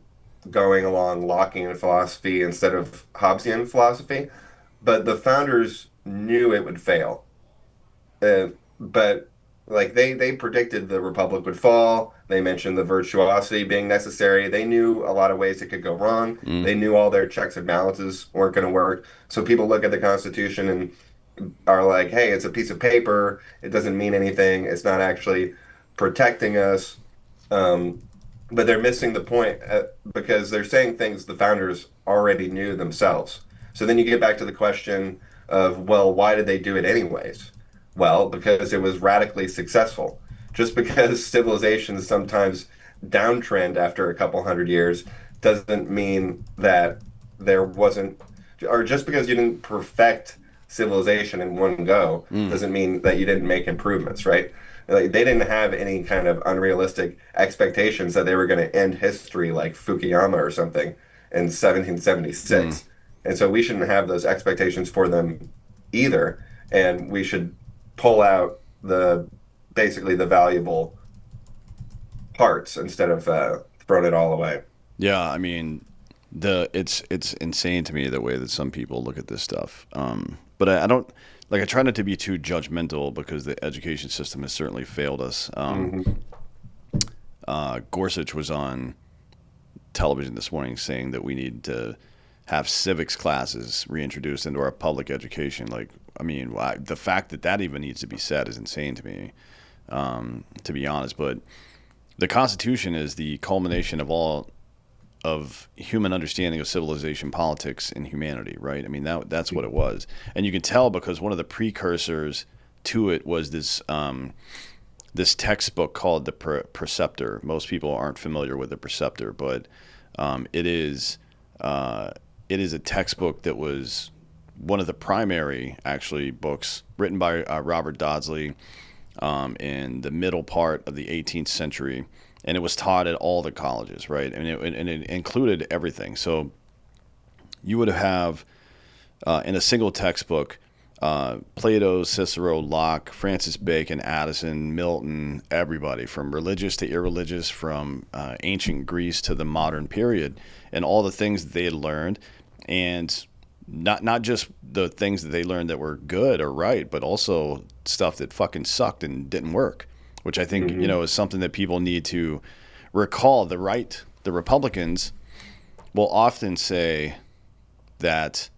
going along Lockean philosophy instead of Hobbesian philosophy. But the founders knew it would fail. But like they predicted the republic would fall. They mentioned the virtuosity being necessary. They knew a lot of ways it could go wrong. Mm, They knew all their checks and balances weren't going to work. So people look at the Constitution and are like, "Hey, it's a piece of paper. It doesn't mean anything. It's not actually protecting us." Um, but they're missing the point because they're saying things the founders already knew themselves. So then you get back to the question of, well, why did they do it anyways? Well, because it was radically successful. Just because civilizations sometimes downtrend after a couple hundred years doesn't mean that there wasn't, or just because you didn't perfect civilization in one go mm. doesn't mean that you didn't make improvements, right? Like they didn't have any kind of unrealistic expectations that they were going to end history like Fukuyama or something in Mm. 1776. And so we shouldn't have those expectations for them either. And we should pull out the basically the valuable parts instead of throwing it all away. Yeah, I mean, it's insane to me the way that some people look at this stuff. But I don't like. I try not to be too judgmental because the education system has certainly failed us. Hmm. Gorsuch was on television this morning saying that we need to have civics classes reintroduced into our public education. Like, I mean, the fact that that even needs to be said is insane to me, to be honest. But the Constitution is the culmination of all of human understanding of civilization, politics, and humanity, right? I mean, that's what it was, and you can tell because one of the precursors to it was this textbook called the Preceptor. Most people aren't familiar with the Preceptor, but it is it is a textbook that was one of the primary actually books written by Robert Dodsley in the middle part of the 18th century, and it was taught at all the colleges, right? And it included everything. So you would have in a single textbook Plato, Cicero, Locke, Francis Bacon, Addison, Milton, everybody from religious to irreligious, from ancient Greece to the modern period, and all the things that they had learned, and not just the things that they learned that were good or right, but also stuff that fucking sucked and didn't work, which I think Hmm. is something that people need to recall. The Republicans will often say that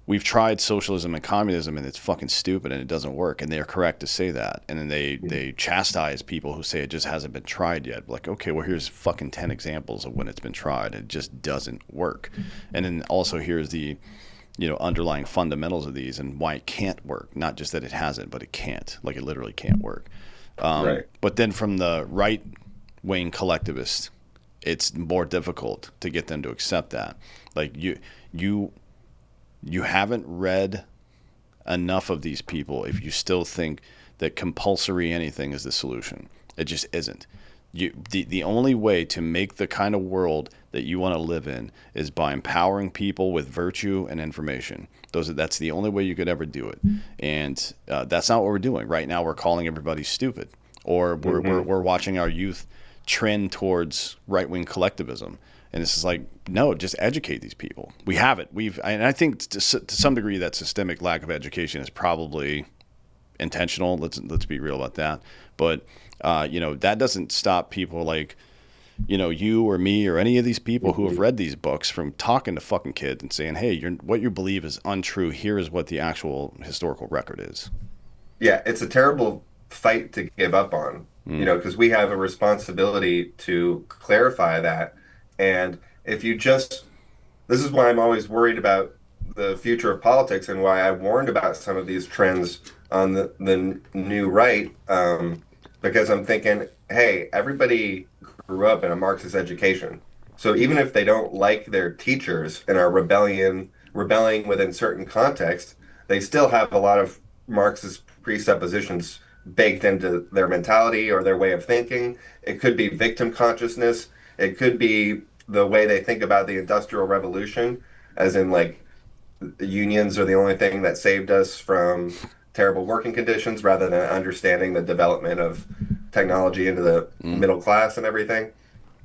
we've tried socialism and communism and it's fucking stupid and it doesn't work, and they're correct to say that, and then they chastise people who say it just hasn't been tried yet. Like, okay, well, here's fucking 10 examples of when it's been tried and it just doesn't work, and then also here's the underlying fundamentals of these and why it can't work, not just that it hasn't, but it can't, like it literally can't work. Right. But then from the right wing collectivists, it's more difficult to get them to accept that. Like you you haven't read enough of these people if you still think that compulsory anything is the solution. It just isn't. The only way to make the kind of world that you want to live in is by empowering people with virtue and information. That's the only way you could ever do it, and that's not what we're doing right now. We're calling everybody stupid, or Hmm. we're watching our youth trend towards right wing collectivism. And this is like, no, just educate these people. We have it. And I think to some degree that systemic lack of education is probably intentional. Let's be real about that. But that doesn't stop people like you or me or any of these people who have Hmm. read these books from talking to fucking kids and saying, hey, what you believe is untrue. Here is what the actual historical record is. Yeah, it's a terrible fight to give up on, Mm, because we have a responsibility to clarify that. And if you just, this is why I'm always worried about the future of politics and why I warned about some of these trends on the new right, because I'm thinking, hey, everybody grew up in a Marxist education. So even if they don't like their teachers and are rebelling within certain contexts, they still have a lot of Marxist presuppositions baked into their mentality or their way of thinking. It could be victim consciousness. It could be the way they think about the Industrial Revolution, as in like the unions are the only thing that saved us from terrible working conditions, rather than understanding the development of technology into the Mm. middle class and everything.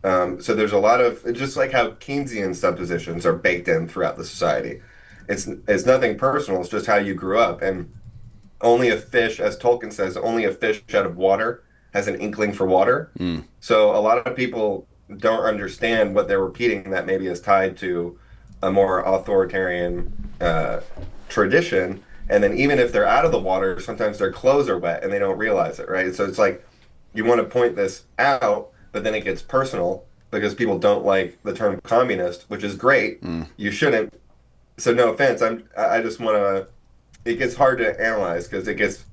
So there's a lot of, just like how Keynesian suppositions are baked in throughout the society. It's nothing personal. It's just how you grew up, and only a fish, as Tolkien says, only a fish out of water has an inkling for water. Mm. So a lot of people don't understand what they're repeating that maybe is tied to a more authoritarian tradition. And then even if they're out of the water, sometimes their clothes are wet and they don't realize it, right? So it's like you want to point this out, but then it gets personal because people don't like the term communist, which is great. Mm. You shouldn't. So no offense. I just want to, it gets hard to analyze because it gets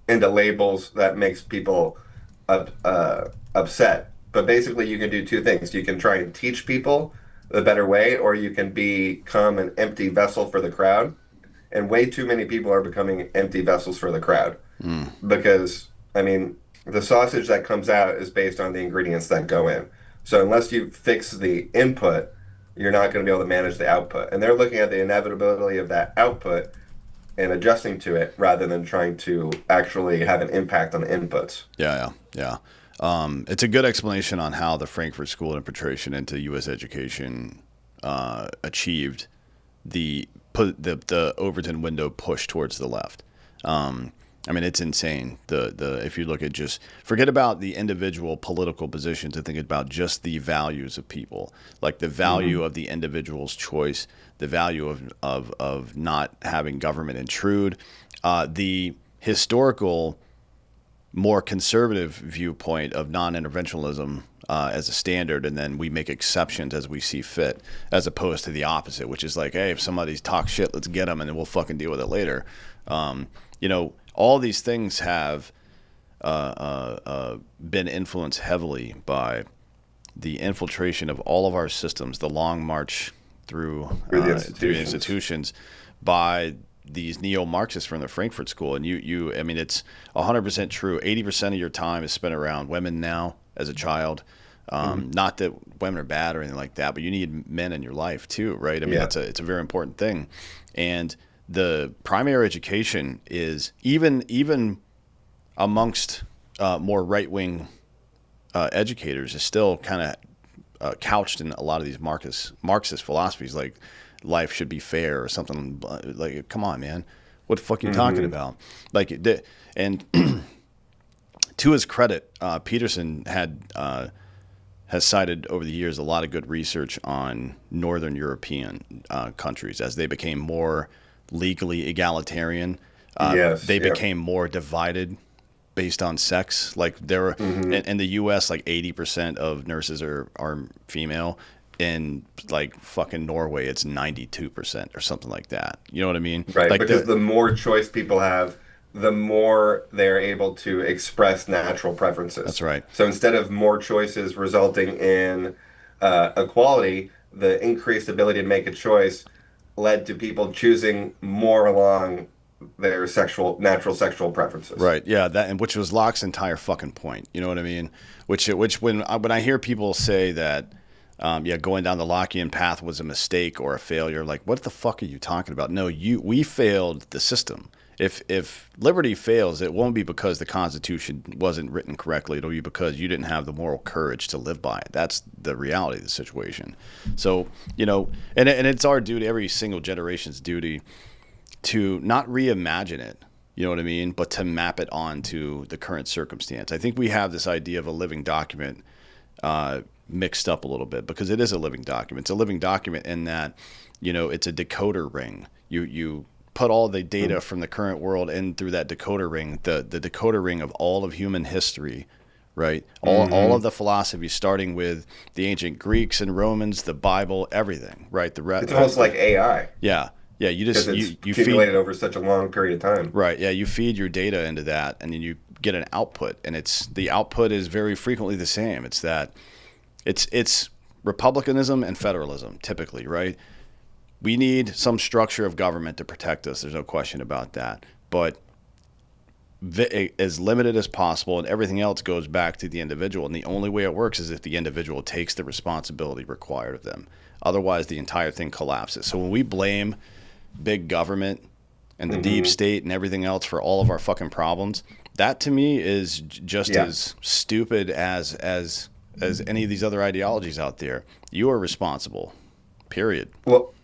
into labels that makes people upset. But basically, you can do two things. You can try and teach people the better way, or you can become an empty vessel for the crowd. And way too many people are becoming empty vessels for the crowd Mm. because, I mean, the sausage that comes out is based on the ingredients that go in. So unless you fix the input, you're not going to be able to manage the output. And they're looking at the inevitability of that output and adjusting to it rather than trying to actually have an impact on the inputs. Yeah, yeah, yeah. It's a good explanation on how the Frankfurt School infiltration into U.S. education achieved the Overton window push towards the left. I mean, it's insane. The if you look at, just forget about the individual political positions and think about just the values of people, like the value of the individual's choice, the value of not having government intrude, the historical more conservative viewpoint of non-interventionalism as a standard, and then we make exceptions as we see fit, as opposed to the opposite, which is like, hey, if somebody's talk shit, let's get them, and then we'll fucking deal with it later. All these things have been influenced heavily by the infiltration of all of our systems, the long march through the institutions by these neo-Marxists from the Frankfurt School. And I mean, it's 100% true. 80% of your time is spent around women now as a child. Not that women are bad or anything like that, but you need men in your life too, right? I mean, it's a very important thing. And the primary education is, even amongst more right-wing educators, is still kind of couched in a lot of these Marxist philosophies, like life should be fair or something. Like, come on, man, what the fuck are you talking about? Like, and to his credit, Peterson has cited over the years a lot of good research on Northern European countries as they became more legally egalitarian. They became more divided based on sex. Like there were in the U.S., like 80% of nurses are female. In like fucking Norway, it's 92% or something like that. You know what I mean? Right, Like because the more choice people have, the more they're able to express natural preferences. That's right. So instead of more choices resulting in equality, the increased ability to make a choice led to people choosing more along their natural sexual preferences. Right. Yeah. That, and which was Locke's entire fucking point. You know what I mean? Which when I hear people say that, going down the Lockean path was a mistake or a failure, like, what the fuck are you talking about? No, we failed the system. If liberty fails, it won't be because the Constitution wasn't written correctly. It'll be because you didn't have the moral courage to live by it. That's the reality of the situation. So, and it's our duty, every single generation's duty, to not reimagine it, you know what I mean, but to map it onto the current circumstance. I think we have this idea of a living document mixed up a little bit, because it is a living document. It's a living document in that, it's a decoder ring. You put all the data from the current world in through that decoder ring, the decoder ring of all of human history, right? All of the philosophy, starting with the ancient Greeks and Romans, the Bible, everything, right? It's almost like AI. Yeah. Yeah, you just you accumulated over such a long period of time. Right. Yeah, you feed your data into that, and then you get an output, and the output is very frequently the same. It's that it's republicanism and federalism typically, right? We need some structure of government to protect us. There's no question about that. But as limited as possible, and everything else goes back to the individual. And the only way it works is if the individual takes the responsibility required of them. Otherwise, the entire thing collapses. So when we blame big government and the deep state and everything else for all of our fucking problems, that to me is just as stupid as any of these other ideologies out there. You are responsible, period. Well,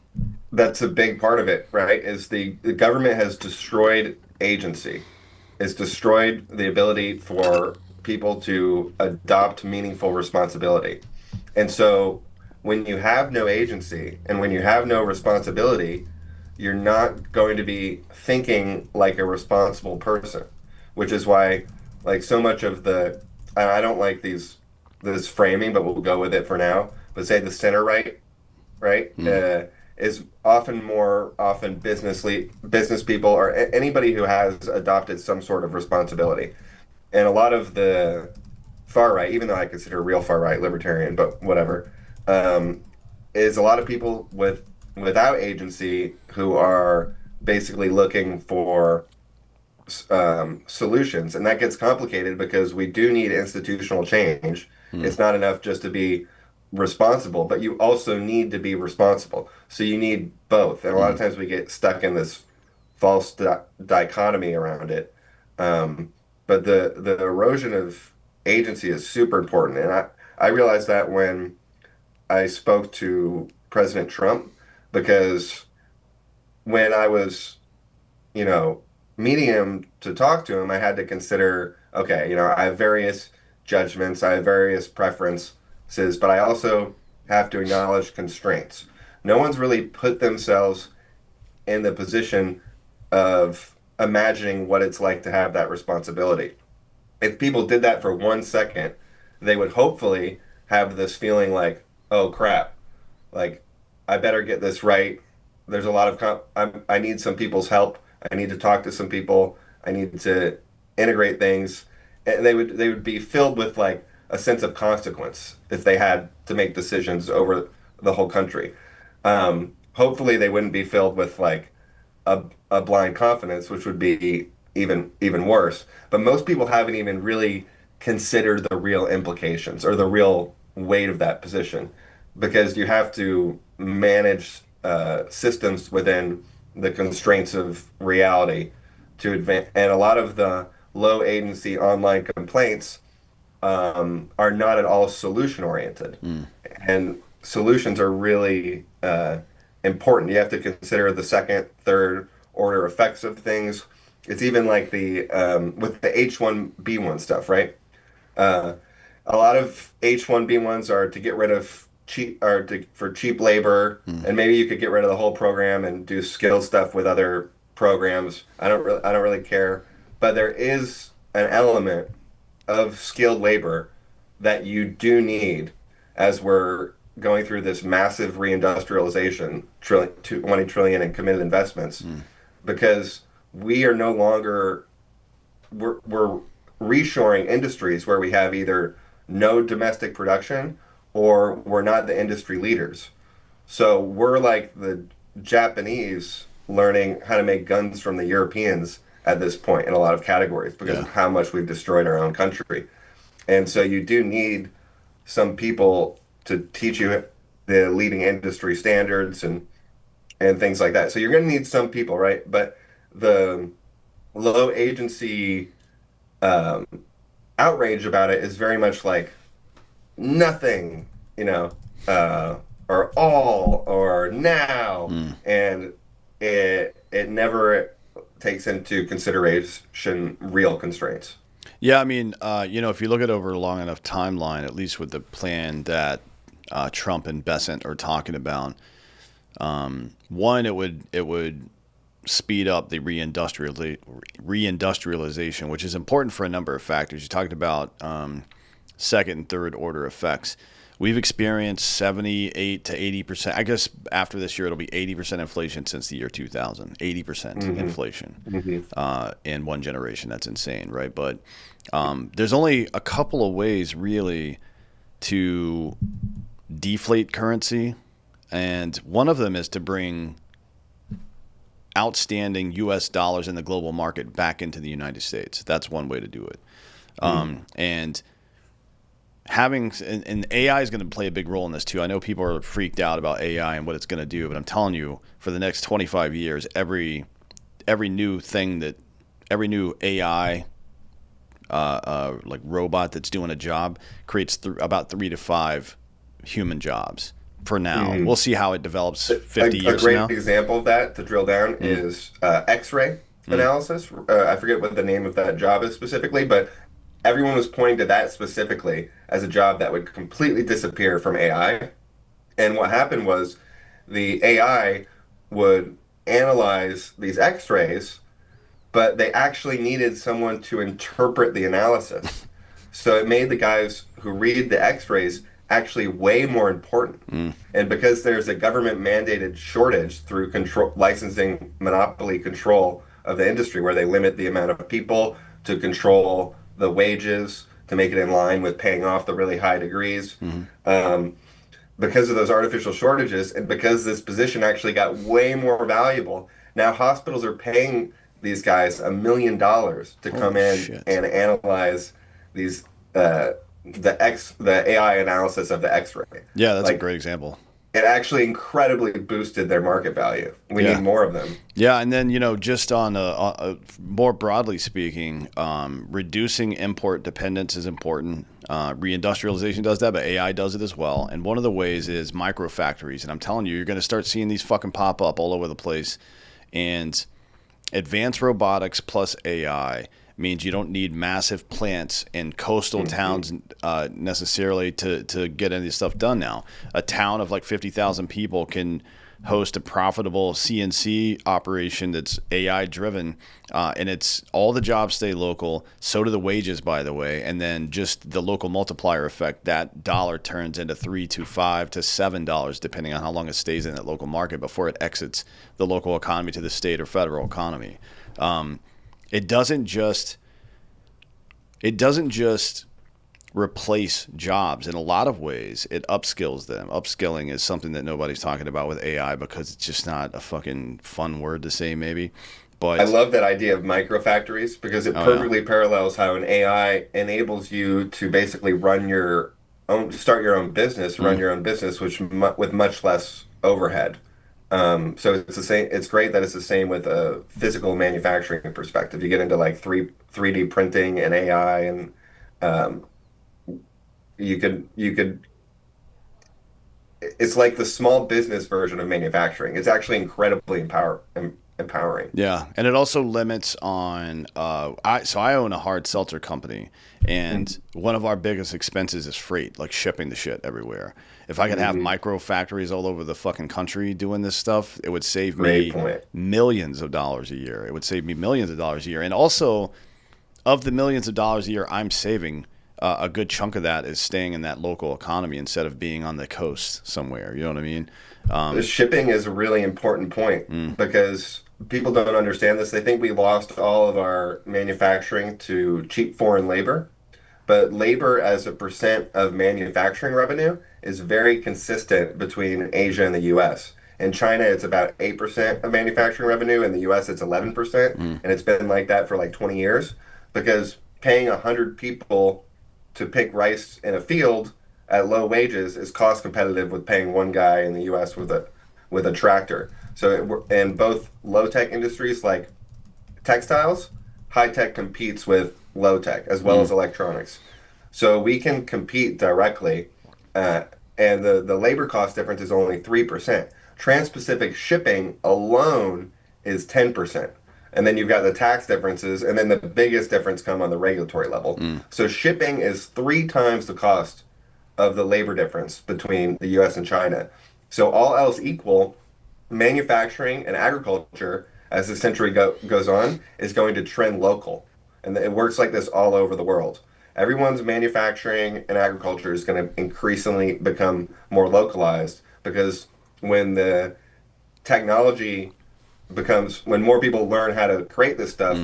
that's a big part of it, right? Is the government has destroyed agency. It's destroyed the ability for people to adopt meaningful responsibility. And so when you have no agency and when you have no responsibility, you're not going to be thinking like a responsible person, which is why like so much of the and I don't like this framing, but we'll go with it for now. But say the center right, is often business people or anybody who has adopted some sort of responsibility. And a lot of the far right, even though I consider real far right libertarian, but whatever, is a lot of people without agency who are basically looking for solutions, and that gets complicated because we do need institutional change. It's not enough just to be responsible, but you also need to be responsible. So you need both, and a lot of times we get stuck in this false dichotomy around it. But the erosion of agency is super important, and I realized that when I spoke to President Trump, because when I was, meeting him to talk to him, I had to consider, okay, I have various judgments, I have various preferences, but I also have to acknowledge constraints. No one's really put themselves in the position of imagining what it's like to have that responsibility. If people did that for 1 second, they would hopefully have this feeling like, oh crap, like I better get this right. There's a lot of I need some people's help. I need to talk to some people. I need to integrate things, and they would be filled with like a sense of consequence if they had to make decisions over the whole country. Hopefully, they wouldn't be filled with like a blind confidence, which would be even worse. But most people haven't even really considered the real implications or the real weight of that position, because you have to manage systems within the constraints of reality to advance. And a lot of the low agency online complaints are not at all solution oriented. And solutions are really important. You have to consider the second, third order effects of things. It's even like the with the H1B1 stuff, right? A lot of H1B1s are to get rid of for cheap labor, and maybe you could get rid of the whole program and do skill stuff with other programs. I don't really care, but there is an element of skilled labor that you do need as we're going through this massive reindustrialization, 20 trillion in committed investments, because we are no longer we're reshoring industries where we have either no domestic production or we're not the industry leaders. So we're like the Japanese learning how to make guns from the Europeans at this point in a lot of categories because of how much we've destroyed our own country. And so you do need some people to teach you the leading industry standards and things like that. So you're going to need some people, right? But the low agency outrage about it is very much like nothing, or all or now, and it never takes into consideration real constraints. Yeah, I mean, if you look at over a long enough timeline, at least with the plan that Trump and Besant are talking about, one, it would speed up the reindustrialization, which is important for a number of factors. You talked about second and third order effects. We've experienced 78 to 80%. I guess after this year, it'll be 80% inflation since the year 2000. 80% inflation in one generation. That's insane, right? But there's only a couple of ways, really, to deflate currency. And one of them is to bring outstanding U.S. dollars in the global market back into the United States. That's one way to do it. And AI is going to play a big role in this too. I know people are freaked out about AI and what it's going to do, but I'm telling you, for the next 25 years, every new AI like robot that's doing a job creates about 3 to 5 human jobs for now. We'll see how it develops 50 years from now. A great example of that, to drill down, is X-ray analysis. I forget what the name of that job is specifically, but everyone was pointing to that specifically as a job that would completely disappear from AI. And what happened was the AI would analyze these X-rays, but they actually needed someone to interpret the analysis. So it made the guys who read the X-rays actually way more important. And because there's a government mandated shortage through control, licensing monopoly control of the industry, where they limit the amount of people to control the wages to make it in line with paying off the really high degrees. Because of those artificial shortages, and because this position actually got way more valuable, now hospitals are paying these guys $1 million to come in and analyze these the AI analysis of the X-ray. Yeah, that's a great example. It actually incredibly boosted their market value. We need more of them. Yeah, and then just on a more broadly speaking, reducing import dependence is important. Reindustrialization does that, but AI does it as well. And one of the ways is micro factories. And I'm telling you, you're going to start seeing these fucking pop up all over the place. And advanced robotics plus AI means you don't need massive plants in coastal towns necessarily to get any of this stuff done now. A town of like 50,000 people can host a profitable CNC operation that's AI driven, and it's all the jobs stay local. So do the wages, by the way, and then just the local multiplier effect. That dollar turns into $3 to $5 to $7, depending on how long it stays in that local market before it exits the local economy to the state or federal economy. It doesn't just replace jobs. In a lot of ways, it upskills them. Upskilling is something that nobody's talking about with AI because it's just not a fucking fun word to say, maybe. But I love that idea of microfactories because it perfectly parallels how an AI enables you to basically start your own business, run your own business, with much less overhead. So it's the same. It's great that it's the same with a physical manufacturing perspective. You get into like 3D printing and AI, and you could. It's like the small business version of manufacturing. It's actually incredibly empowering. Yeah, and it also limits on. I own a hard seltzer company, and one of our biggest expenses is freight, like shipping the shit everywhere. If I could have micro factories all over the fucking country doing this stuff, it would save me millions of dollars a year. It would save me millions of dollars a year, and also, of the millions of dollars a year I'm saving, a good chunk of that is staying in that local economy instead of being on the coast somewhere. You know what I mean? The shipping is a really important point because people don't understand this. They think we lost all of our manufacturing to cheap foreign labor, but labor as a percent of manufacturing revenue is very consistent between Asia and the US. In China, it's about 8% of manufacturing revenue. In the US, it's 11%. And it's been like that for like 20 years because paying 100 people to pick rice in a field at low wages is cost competitive with paying one guy in the US with a tractor. So in both low-tech industries like textiles, high-tech competes with low-tech as well as electronics. So we can compete directly, and the labor cost difference is only 3%. Trans-Pacific shipping alone is 10%. And then you've got the tax differences, and then the biggest difference come on the regulatory level. So shipping is 3 times the cost of the labor difference between the US and China. So all else equal, manufacturing and agriculture, as the century goes on, is going to trend local. And it works like this all over the world. Everyone's manufacturing and agriculture is going to increasingly become more localized because when the technology when more people learn how to create this stuff,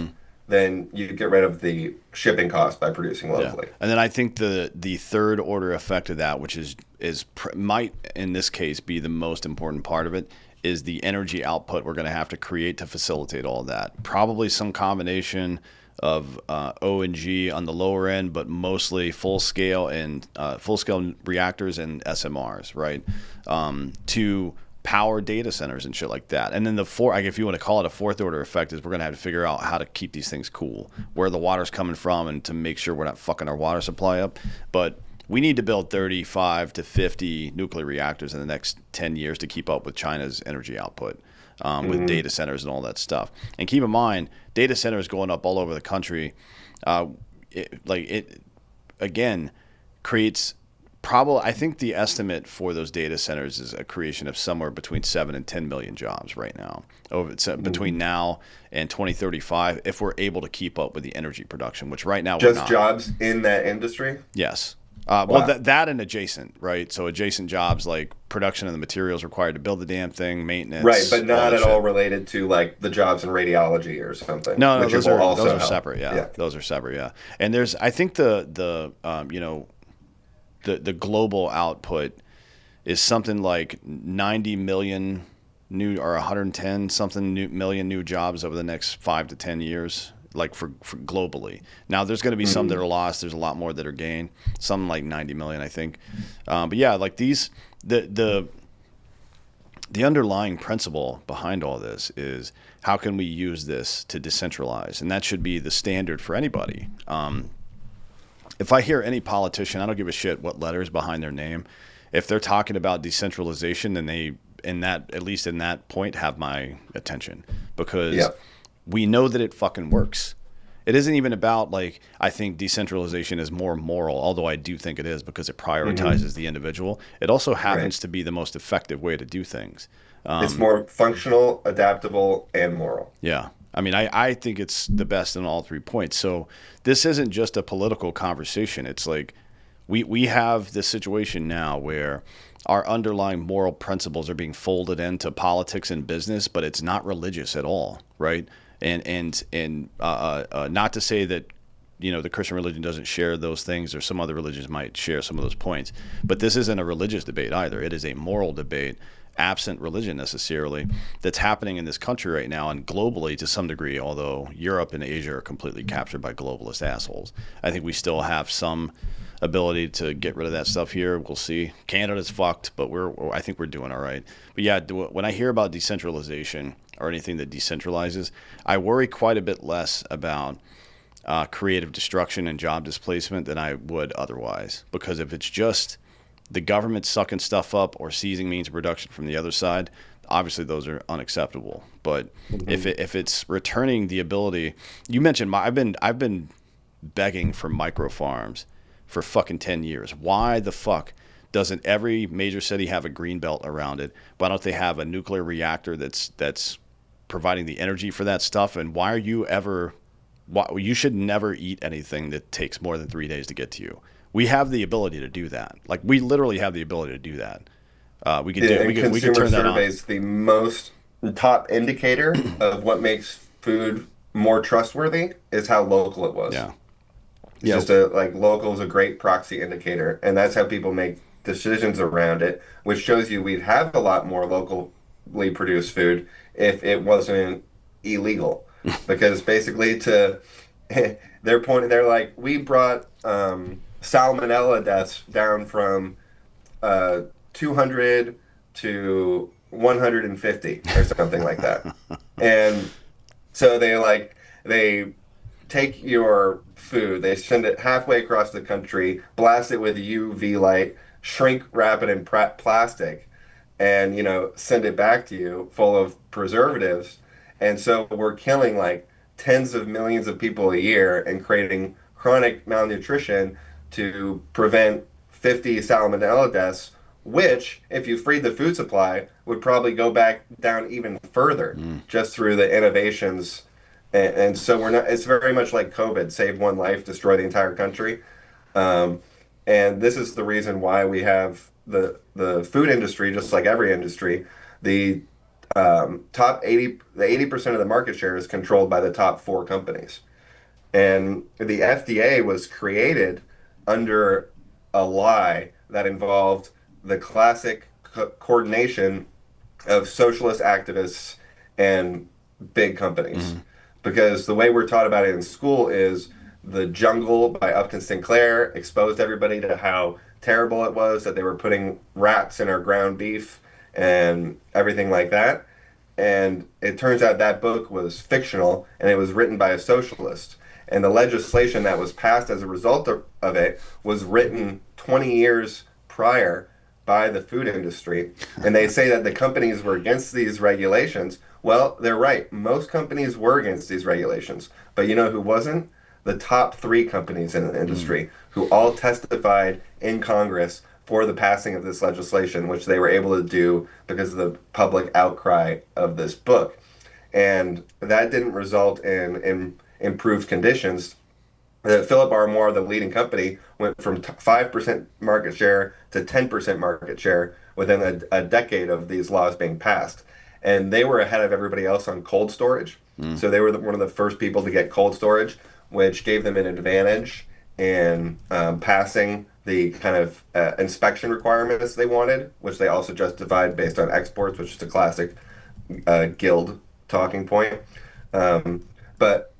then you get rid of the shipping cost by producing locally. And then I think the third order effect of that, which might in this case be the most important part of it, is the energy output we're going to have to create to facilitate all of that. Probably some combination of O and G on the lower end, but mostly full scale reactors and SMRs, right? To power data centers and shit like that. And then if you want to call it a fourth order effect, is we're going to have to figure out how to keep these things cool, where the water's coming from, and to make sure we're not fucking our water supply up. But we need to build 35 to 50 nuclear reactors in the next 10 years to keep up with China's energy output, with data centers and all that stuff. And keep in mind, data centers going up all over the country, it again creates probably, I think the estimate for those data centers is a creation of somewhere between 7 and 10 million jobs right now, between now and 2035, if we're able to keep up with the energy production, which right now we're not. Just jobs in that industry? Yes. Wow. Well, that and adjacent, right? So adjacent jobs like production of the materials required to build the damn thing, maintenance. Right, but not at all shit. related to like the jobs in radiology or something. No, which those will are also those are help. separate. Yeah. Yeah. Those are separate. Yeah. And there's, I think the global output is something like 90 million new, or 110 something million new jobs over the next 5 to 10 years, like for globally. Now there's going to be some that are lost. There's a lot more that are gained. Some like 90 million, I think. But yeah, like the underlying principle behind all this is how can we use this to decentralize, and that should be the standard for anybody. If I hear any politician, I don't give a shit what letters behind their name. If they're talking about decentralization, then they, at least in that point, have my attention, because we know that it fucking works. It isn't even about, like, I think decentralization is more moral, although I do think it is, because it prioritizes the individual. It also happens to be the most effective way to do things. It's more functional, adaptable, and moral. Yeah. I mean, I think it's the best in all 3 points. So this isn't just a political conversation. It's like we have this situation now where our underlying moral principles are being folded into politics and business, but it's not religious at all, right? And not to say that, the Christian religion doesn't share those things, or some other religions might share some of those points, but this isn't a religious debate either. It is a moral debate, absent religion necessarily, that's happening in this country right now, and globally to some degree, although Europe and Asia are completely captured by globalist assholes. I think we still have some ability to get rid of that stuff here. We'll see. Canada's fucked, but I think we're doing all right. But yeah, when I hear about decentralization or anything that decentralizes, I worry quite a bit less about creative destruction and job displacement than I would otherwise. Because if it's just the government sucking stuff up or seizing means of production from the other side, obviously those are unacceptable. But if it's returning the ability, you mentioned, I've been begging for micro farms for fucking 10 years. Why the fuck doesn't every major city have a green belt around it? Why don't they have a nuclear reactor that's providing the energy for that stuff? And why you should never eat anything that takes more than 3 days to get to you. We have the ability to do that. Like, we literally have the ability to do that. We could turn that on. Surveys, the most top indicator of what makes food more trustworthy is how local it was. Yeah. It's just local is a great proxy indicator, and that's how people make decisions around it, which shows you we'd have a lot more locally produced food if it wasn't illegal. Because basically they're like, we brought salmonella deaths down from 200 to 150 or something like that. And so they take your food, they send it halfway across the country, blast it with UV light, shrink wrap it in plastic, and send it back to you full of preservatives. And so we're killing like tens of millions of people a year and creating chronic malnutrition to prevent 50 salmonella deaths, which, if you freed the food supply, would probably go back down even further just through the innovations. And so it's very much like COVID, save one life, destroy the entire country. And this is the reason why we have the food industry, just like every industry, the 80% of the market share is controlled by the top 4 companies. And the FDA was created under a lie that involved the classic coordination of socialist activists and big companies. Mm-hmm. Because the way we're taught about it in school is The Jungle by Upton Sinclair exposed everybody to how terrible it was that they were putting rats in our ground beef and everything like that. And it turns out that book was fictional and it was written by a socialist. And the legislation that was passed as a result of it was written 20 years prior by the food industry. And they say that the companies were against these regulations. Well, they're right. Most companies were against these regulations. But you know who wasn't? The top three companies in the Mm. industry who all testified in Congress for the passing of this legislation, which they were able to do because of the public outcry of this book. And that didn't result in improved conditions. Philip R. Moore, the leading company, went from 5% market share to 10% market share within a decade of these laws being passed. And they were ahead of everybody else on cold storage. Mm. So they were one of the first people to get cold storage, which gave them an advantage in passing the kind of inspection requirements they wanted, which they also justified based on exports, which is a classic guild talking point. But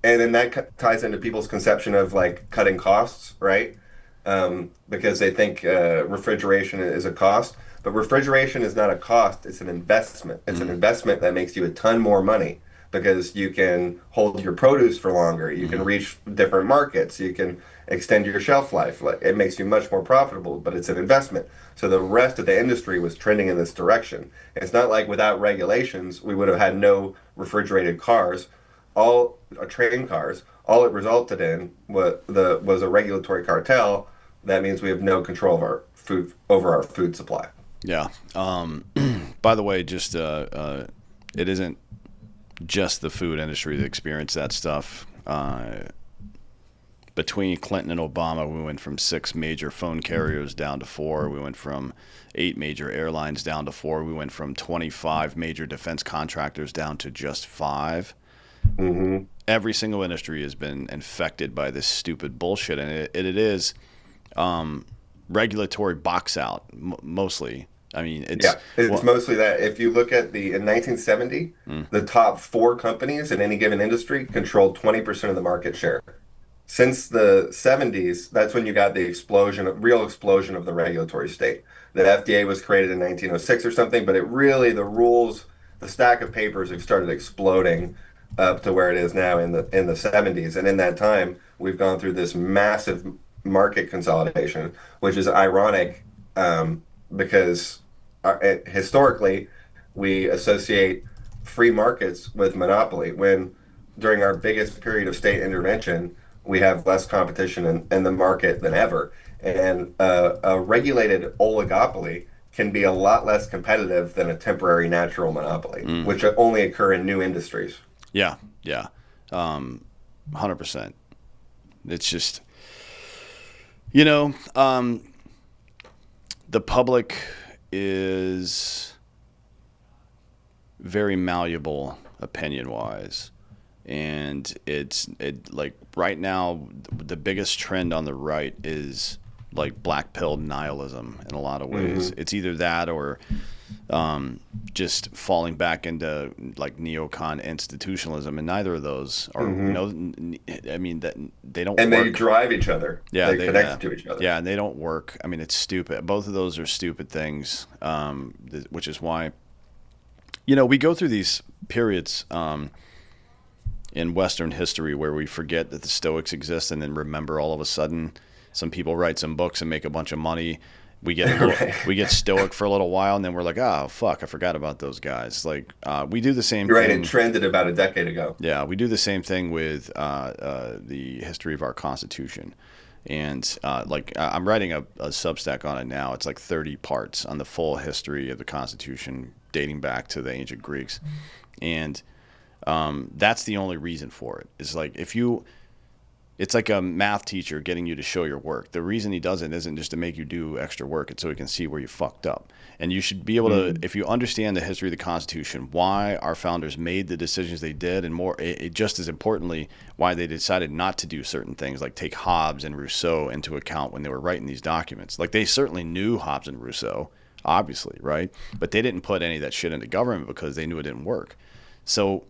and then that ties into people's conception of like cutting costs, right? Because they think refrigeration is a cost, but refrigeration is not a cost, it's an investment. It's an Mm. investment that makes you a ton more money because you can hold your produce for longer, you can Mm. reach different markets, you can extend your shelf life. Like, it makes you much more profitable, but it's an investment. So the rest of the industry was trending in this direction. It's not like without regulations, we would have had no refrigerated cars, all train cars. All it resulted in was a regulatory cartel. That means we have no control of our food over our food supply. Yeah. By the way, just it isn't just the food industry that experienced that stuff. Between Clinton and Obama, we went from 6 major phone carriers down to 4. We went from 8 major airlines down to 4. We went from 25 major defense contractors down to just 5. Hmm. Every single industry has been infected by this stupid bullshit, and it is regulatory box out mostly. I mean, it's Yeah, it's well, mostly that. If you look at in 1970, mm, the top four companies in any given industry controlled 20% of the market share. Since the 70s, that's when you got the real explosion of the regulatory state. The FDA was created in 1906 or something, but the rules, the stack of papers have started exploding up to where it is now in the 70s. And in that time, we've gone through this massive market consolidation, which is ironic because historically we associate free markets with monopoly when during our biggest period of state intervention, we have less competition in the market than ever. And a regulated oligopoly can be a lot less competitive than a temporary natural monopoly, mm, which only occur in new industries. yeah, yeah, 100%. It's just you know, the public is very malleable opinion wise, and it like right now the biggest trend on the right is like black pill nihilism in a lot of ways. Hmm. It's either that or just falling back into like neocon institutionalism, and neither of those are Hmm. I mean that they don't And they work. drive each other. Yeah, They they connect to each other. yeah, and they don't work. I mean, it's stupid. Both of those are stupid things, which is why we go through these periods in Western history where we forget that the Stoics exist, and then remember all of a sudden some people write some books and make a bunch of money. Right. We get stoic for a little while, and then we're like, oh fuck, I forgot about those guys. Like we do the same You're right. It thing. trended about a decade ago. Yeah, we do the same thing with the history of our Constitution. And I'm writing a Substack on it now. It's like 30 parts on the full history of the Constitution dating back to the ancient Greeks. And that's the only reason for it. Is like it's like a math teacher getting you to show your work. The reason he does it isn't just to make you do extra work. It's so he can see where you fucked up. And you should be able to, Hmm. if you understand the history of the Constitution, why our founders made the decisions they did, and just as importantly, why they decided not to do certain things, like take Hobbes and Rousseau into account when they were writing these documents. Like they certainly knew Hobbes and Rousseau. obviously, right? But they didn't put any of that shit into government because they knew it didn't work. So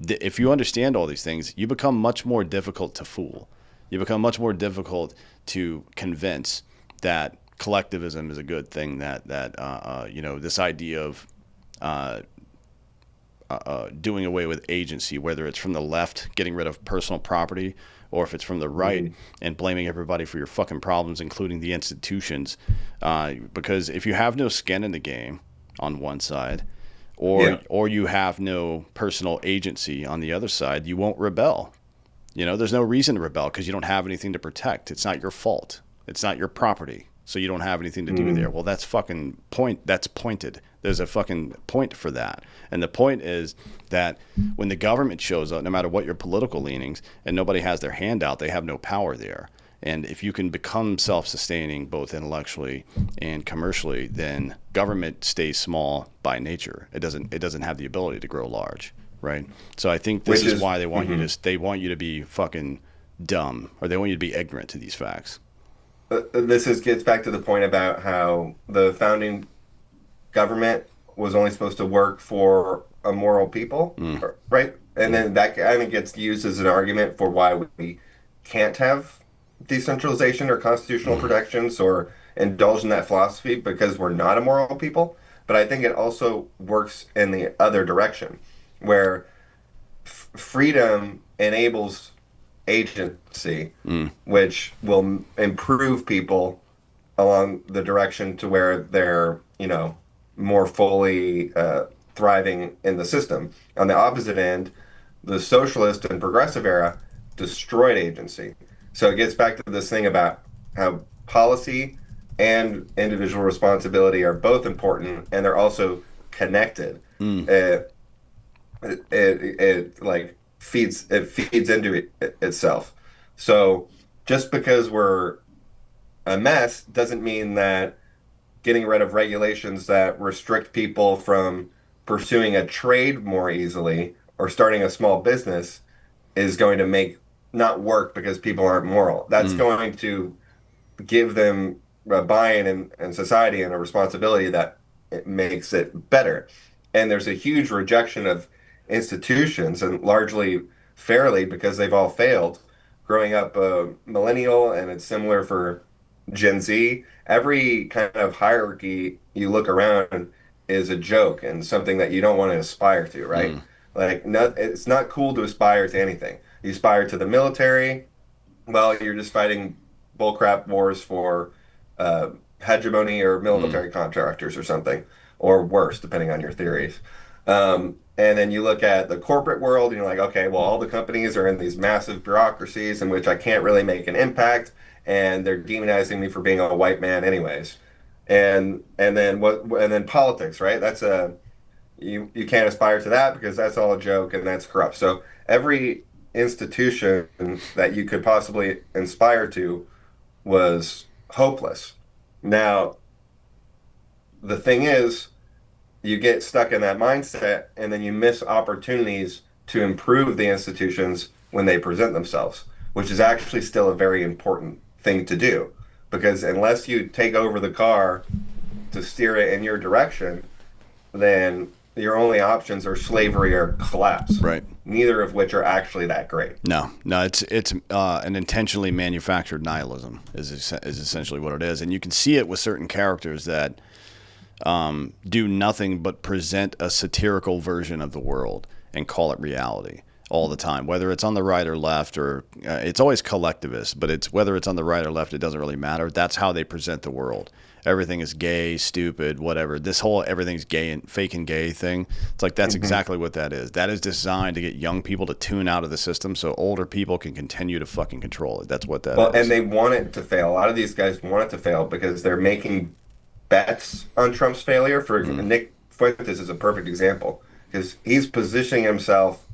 if you understand all these things, you become much more difficult to fool. You become much more difficult to convince that collectivism is a good thing. This idea of doing away with agency, whether it's from the left getting rid of personal property, or if it's from the right and blaming everybody for your fucking problems, including the institutions. Because if you have no skin in the game on one side, or you have no personal agency on the other side, you won't rebel. There's no reason to rebel because you don't have anything to protect. It's not your fault. It's not your property. So you don't have anything to do there. Well, that's fucking point. That's pointed. There's a fucking point for that. And the point is that when the government shows up, no matter what your political leanings, and nobody has their hand out, they have no power there. And if you can become self-sustaining both intellectually and commercially, then government stays small by nature. It doesn't have the ability to grow large, right? So I think this is why they want you to be fucking dumb, or they want you to be ignorant to these facts. Gets back to the point about how the founding government was only supposed to work for a moral people, right? And then that kind of gets used as an argument for why we can't have decentralization or constitutional protections or indulge in that philosophy because we're not a moral people. But I think it also works in the other direction, where freedom enables agency, which will improve people along the direction to where they're, more fully thriving in the system. On the opposite end, the socialist and progressive era destroyed agency. So it gets back to this thing about how policy and individual responsibility are both important, and they're also connected. It like feeds into itself. So just because we're a mess doesn't mean that getting rid of regulations that restrict people from pursuing a trade more easily or starting a small business is going to make not work because people aren't moral. That's going to give them a buy-in in society and a responsibility that it makes it better. And there's a huge rejection of institutions, and largely fairly because they've all failed. Growing up a millennial, and it's similar for Gen Z, every kind of hierarchy you look around is a joke and something that you don't want to aspire to, right? Like, no, it's not cool to aspire to anything. You aspire to the military, well, you're just fighting bullcrap wars for hegemony or military contractors or something, or worse, depending on your theories. And then you look at the corporate world and you're like, okay, well, all the companies are in these massive bureaucracies in which I can't really make an impact, and they're demonizing me for being a white man anyways. And then politics, right? That's you can't aspire to that because that's all a joke and that's corrupt. So every institution that you could possibly inspire to was hopeless. Now, the thing is, you get stuck in that mindset and then you miss opportunities to improve the institutions when they present themselves, which is actually still a very important thing to do. Because unless you take over the car to steer it in your direction, then your only options are slavery or collapse. Right. Neither of which are actually that great. No, it's an intentionally manufactured nihilism is essentially what it is, and you can see it with certain characters that do nothing but present a satirical version of the world and call it reality all the time, whether it's on the right or left, or it's always collectivist, but it's whether it's on the right or left, it doesn't really matter. That's how they present the world. Everything is gay, stupid, whatever. This whole everything's gay and fake and gay thing, it's like that's exactly what that is. That is designed to get young people to tune out of the system so older people can continue to fucking control it. That's what that is. Well, and they want it to fail. A lot of these guys want it to fail because they're making bets on Trump's failure. For Nick Fuentes is a perfect example because he's positioning himself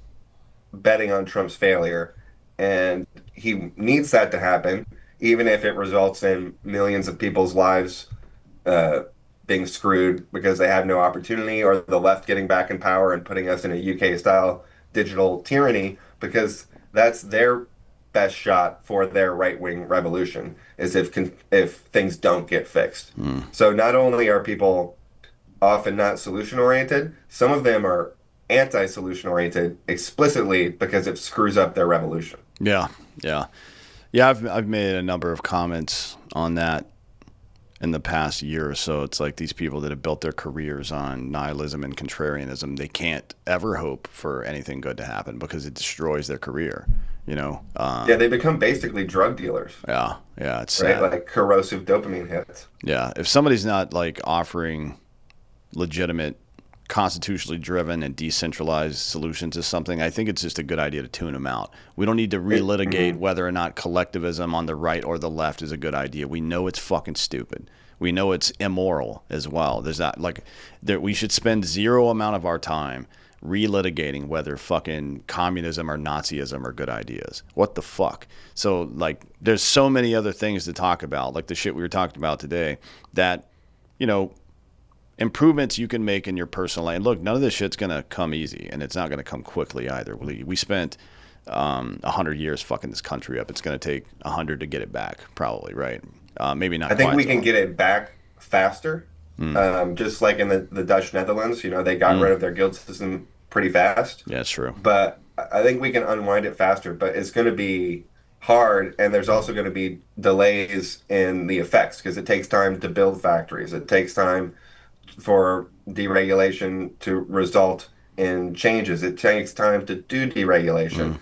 betting on Trump's failure, and he needs that to happen, even if it results in millions of people's lives being screwed because they have no opportunity, or the left getting back in power and putting us in a UK-style digital tyranny because that's their best shot for their right-wing revolution is if things don't get fixed. So not only are people often not solution oriented, some of them are anti-solution oriented explicitly because it screws up their revolution. Yeah, yeah, yeah. I've made a number of comments on that in the past year or so. It's like these people that have built their careers on nihilism and contrarianism, they can't ever hope for anything good to happen because it destroys their career. You know? Yeah, they become basically drug dealers, Yeah, yeah. It's right? sad. Like corrosive dopamine hits. Yeah, if somebody's not like offering legitimate, constitutionally driven and decentralized solutions to something, I think it's just a good idea to tune them out. We don't need to relitigate whether or not collectivism on the right or the left is a good idea. We know it's fucking stupid. We know it's immoral as well. There's not like there, we should spend zero amount of our time relitigating whether fucking communism or Nazism are good ideas. What the fuck? So like there's so many other things to talk about, like the shit we were talking about today, that, you know, improvements you can make in your personal life. And look, none of this shit's gonna come easy, and it's not gonna come quickly either. We spent 100 years fucking this country up. It's gonna take 100 to get it back, probably, right? Maybe not I think quite we so can long. get it back faster. Just like in the Dutch Netherlands, they got rid of their guild system pretty fast. Yeah, it's true. But I think we can unwind it faster, but it's going to be hard, and there's also going to be delays in the effects because it takes time to build factories. It takes time for deregulation to result in changes. It takes time to do deregulation.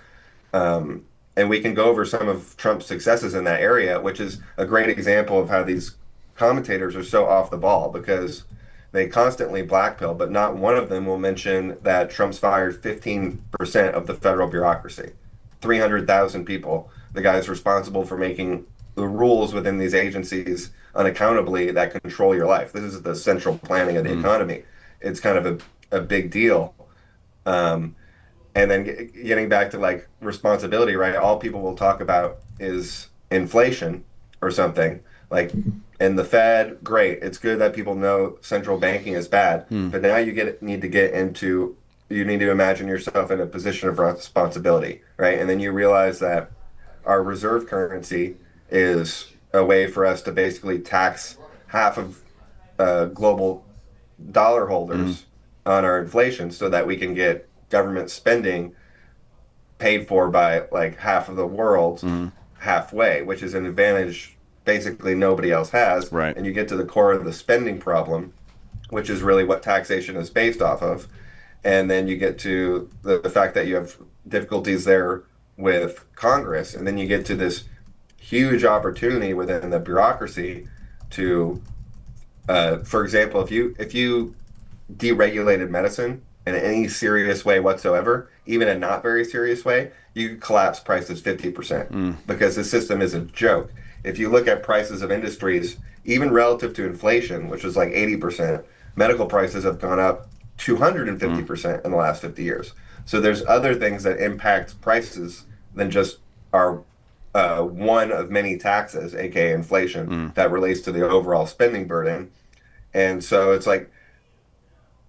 And we can go over some of Trump's successes in that area, which is a great example of how these commentators are so off the ball because they constantly blackpill, but not one of them will mention that Trump's fired 15% of the federal bureaucracy, 300,000 people. The guy's responsible for making the rules within these agencies unaccountably that control your life. This is the central planning of the economy. It's kind of a big deal. Um, and then getting back to like responsibility, right? All people will talk about is inflation or something. Like, and the Fed, great. It's good that people know central banking is bad, but now need to get into you need to imagine yourself in a position of responsibility, right? And then you realize that our reserve currency is a way for us to basically tax half of global dollar holders on our inflation so that we can get government spending paid for by like half of the world halfway, which is an advantage basically nobody else has. Right. And you get to the core of the spending problem, which is really what taxation is based off of. And then you get to the fact that you have difficulties there with Congress. And then you get to this huge opportunity within the bureaucracy to, for example, if you deregulated medicine in any serious way whatsoever, even a not very serious way, you could collapse prices 50% because the system is a joke. If you look at prices of industries, even relative to inflation, which is like 80%, medical prices have gone up 250% in the last 50 years. So there's other things that impact prices than just our one of many taxes, aka inflation, that relates to the overall spending burden. And so it's like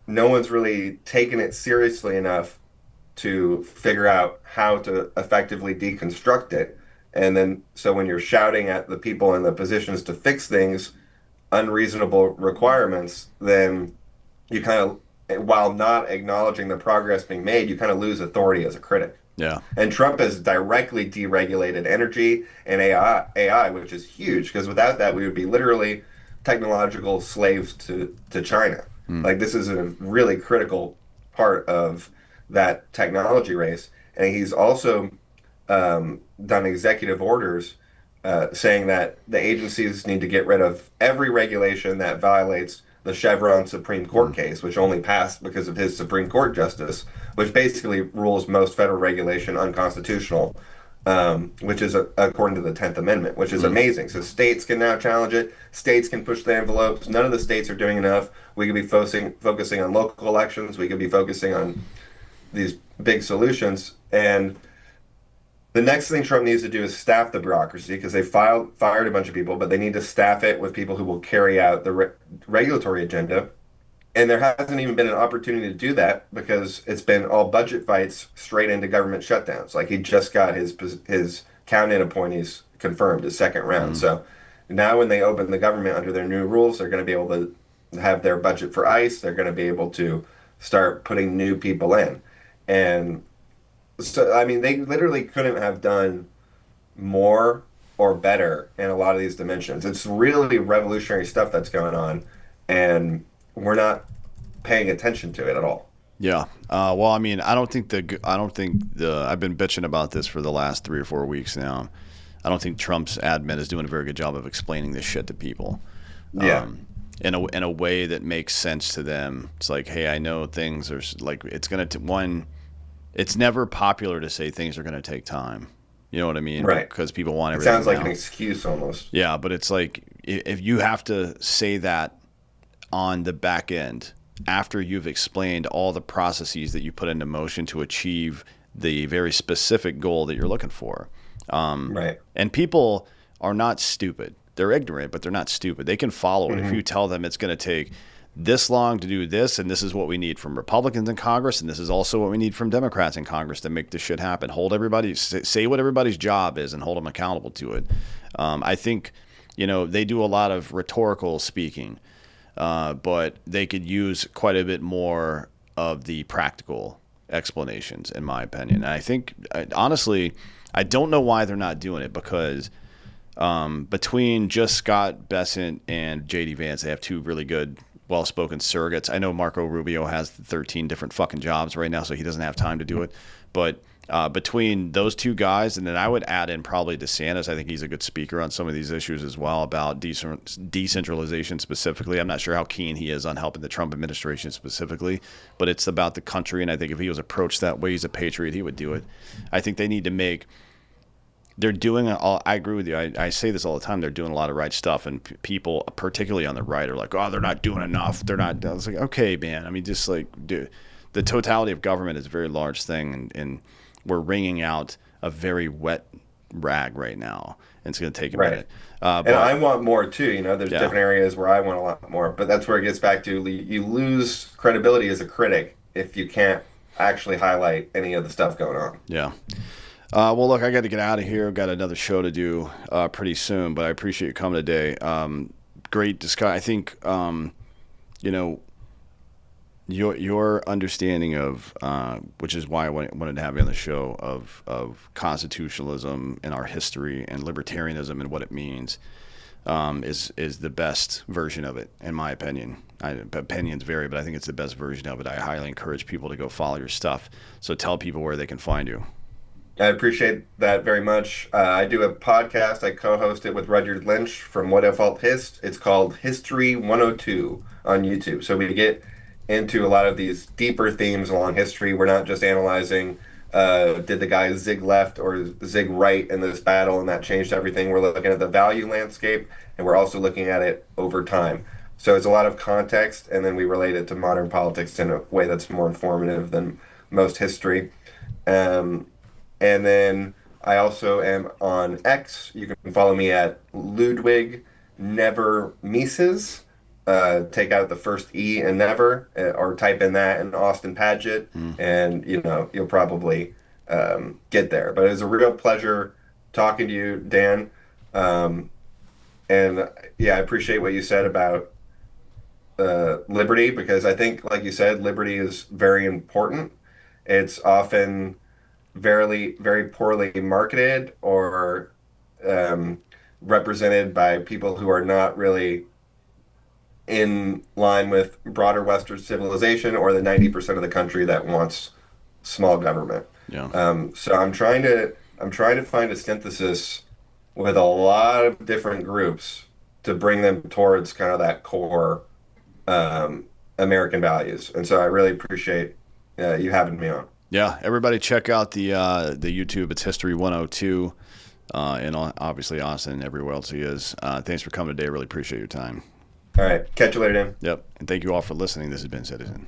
no one's really taken it seriously enough to figure out how to effectively deconstruct it. And then, so when you're shouting at the people in the positions to fix things, unreasonable requirements, then you kind of, while not acknowledging the progress being made, you kind of lose authority as a critic. Yeah. And Trump has directly deregulated energy and AI, which is huge, because without that, we would be literally technological slaves to China. Like, this is a really critical part of that technology race. And he's also done executive orders saying that the agencies need to get rid of every regulation that violates the Chevron Supreme Court case, which only passed because of his Supreme Court justice, which basically rules most federal regulation unconstitutional, which is according to the 10th Amendment, which is amazing. So states can now challenge it. States can push the envelopes. None of the states are doing enough. We could be focusing on local elections. We could be focusing on these big solutions. And the next thing Trump needs to do is staff the bureaucracy because they fired a bunch of people, but they need to staff it with people who will carry out the regulatory agenda. And there hasn't even been an opportunity to do that because it's been all budget fights straight into government shutdowns. Like, he just got his count-in appointees confirmed is second round. Mm. So now when they open the government under their new rules, they're going to be able to have their budget for ICE. They're going to be able to start putting new people in. And so, I mean, they literally couldn't have done more or better in a lot of these dimensions. It's really revolutionary stuff that's going on, and we're not paying attention to it at all. Yeah. Well, I mean, I don't think I've been bitching about this for the last 3 or 4 weeks now. I don't think Trump's admin is doing a very good job of explaining this shit to people. Yeah, In a way that makes sense to them. It's like, hey, I know things are like it's gonna one. It's never popular to say things are gonna take time. You know what I mean? right. Because people want It everything sounds like an now. excuse almost. Yeah, but it's like if you have to say that on the back end after you've explained all the processes that you put into motion to achieve the very specific goal that you're looking for. Right. And people are not stupid. They're ignorant, but they're not stupid. They can follow it. If you tell them it's going to take this long to do this, and this is what we need from Republicans in Congress, and this is also what we need from Democrats in Congress to make this shit happen. Hold everybody, say what everybody's job is, and hold them accountable to it. I think, they do a lot of rhetorical speaking, but they could use quite a bit more of the practical explanations, in my opinion. And I think, honestly, I don't know why they're not doing it because between just Scott Bessent and J.D. Vance, they have two really good, well-spoken surrogates. I know Marco Rubio has 13 different fucking jobs right now, so he doesn't have time to do it. But between those two guys, and then I would add in probably DeSantis. I think he's a good speaker on some of these issues as well about decentralization specifically. I'm not sure how keen he is on helping the Trump administration specifically, but it's about the country, and I think if he was approached that way, he's a patriot, he would do it. I think they need to make – they're doing all. I agree with you. I say this all the time. They're doing a lot of right stuff, and people, particularly on the right, are like, "Oh, they're not doing enough. They're not." I was like, "Okay, man. I mean, just like, dude, the totality of government is a very large thing, and we're wringing out a very wet rag right now, and it's going to take a Right. minute." And But I want more too. There's yeah, different areas where I want a lot more, but that's where it gets back to you lose credibility as a critic if you can't actually highlight any of the stuff going on. yeah. Well, look, I got to get out of here. Got another show to do pretty soon, but I appreciate you coming today. Great discussion. I think you know your understanding of which is why I wanted to have you on the show of constitutionalism and our history and libertarianism and what it means is the best version of it, in my opinion. Opinions vary, but I think it's the best version of it. I highly encourage people to go follow your stuff. So tell people where they can find you. I appreciate that very much. I do a podcast. I co-host it with Rudyard Lynch from What If Alt Hist. It's called History 102 on YouTube. So we get into a lot of these deeper themes along history. We're not just analyzing did the guy zig left or zig right in this battle and that changed everything. We're looking at the value landscape and we're also looking at it over time. So it's a lot of context, and then we relate it to modern politics in a way that's more informative than most history. Um, and then I also am on X. You can follow me at Ludwig Never Mises. Take out the first E and never, or type in that and Austin Padgett, and you'll probably get there. But it was a real pleasure talking to you, Dan. And yeah, I appreciate what you said about liberty, because I think, like you said, liberty is very important. It's often very poorly marketed or represented by people who are not really in line with broader Western civilization or the 90% of the country that wants small government. Yeah. So I'm trying to find a synthesis with a lot of different groups to bring them towards kind of that core American values. And so I really appreciate you having me on. Yeah, everybody check out the YouTube. It's History 102, and obviously Austin and everywhere else he is. Thanks for coming today. I really appreciate your time. All right. Catch you later, Dan. Yep, and thank you all for listening. This has been Citizen.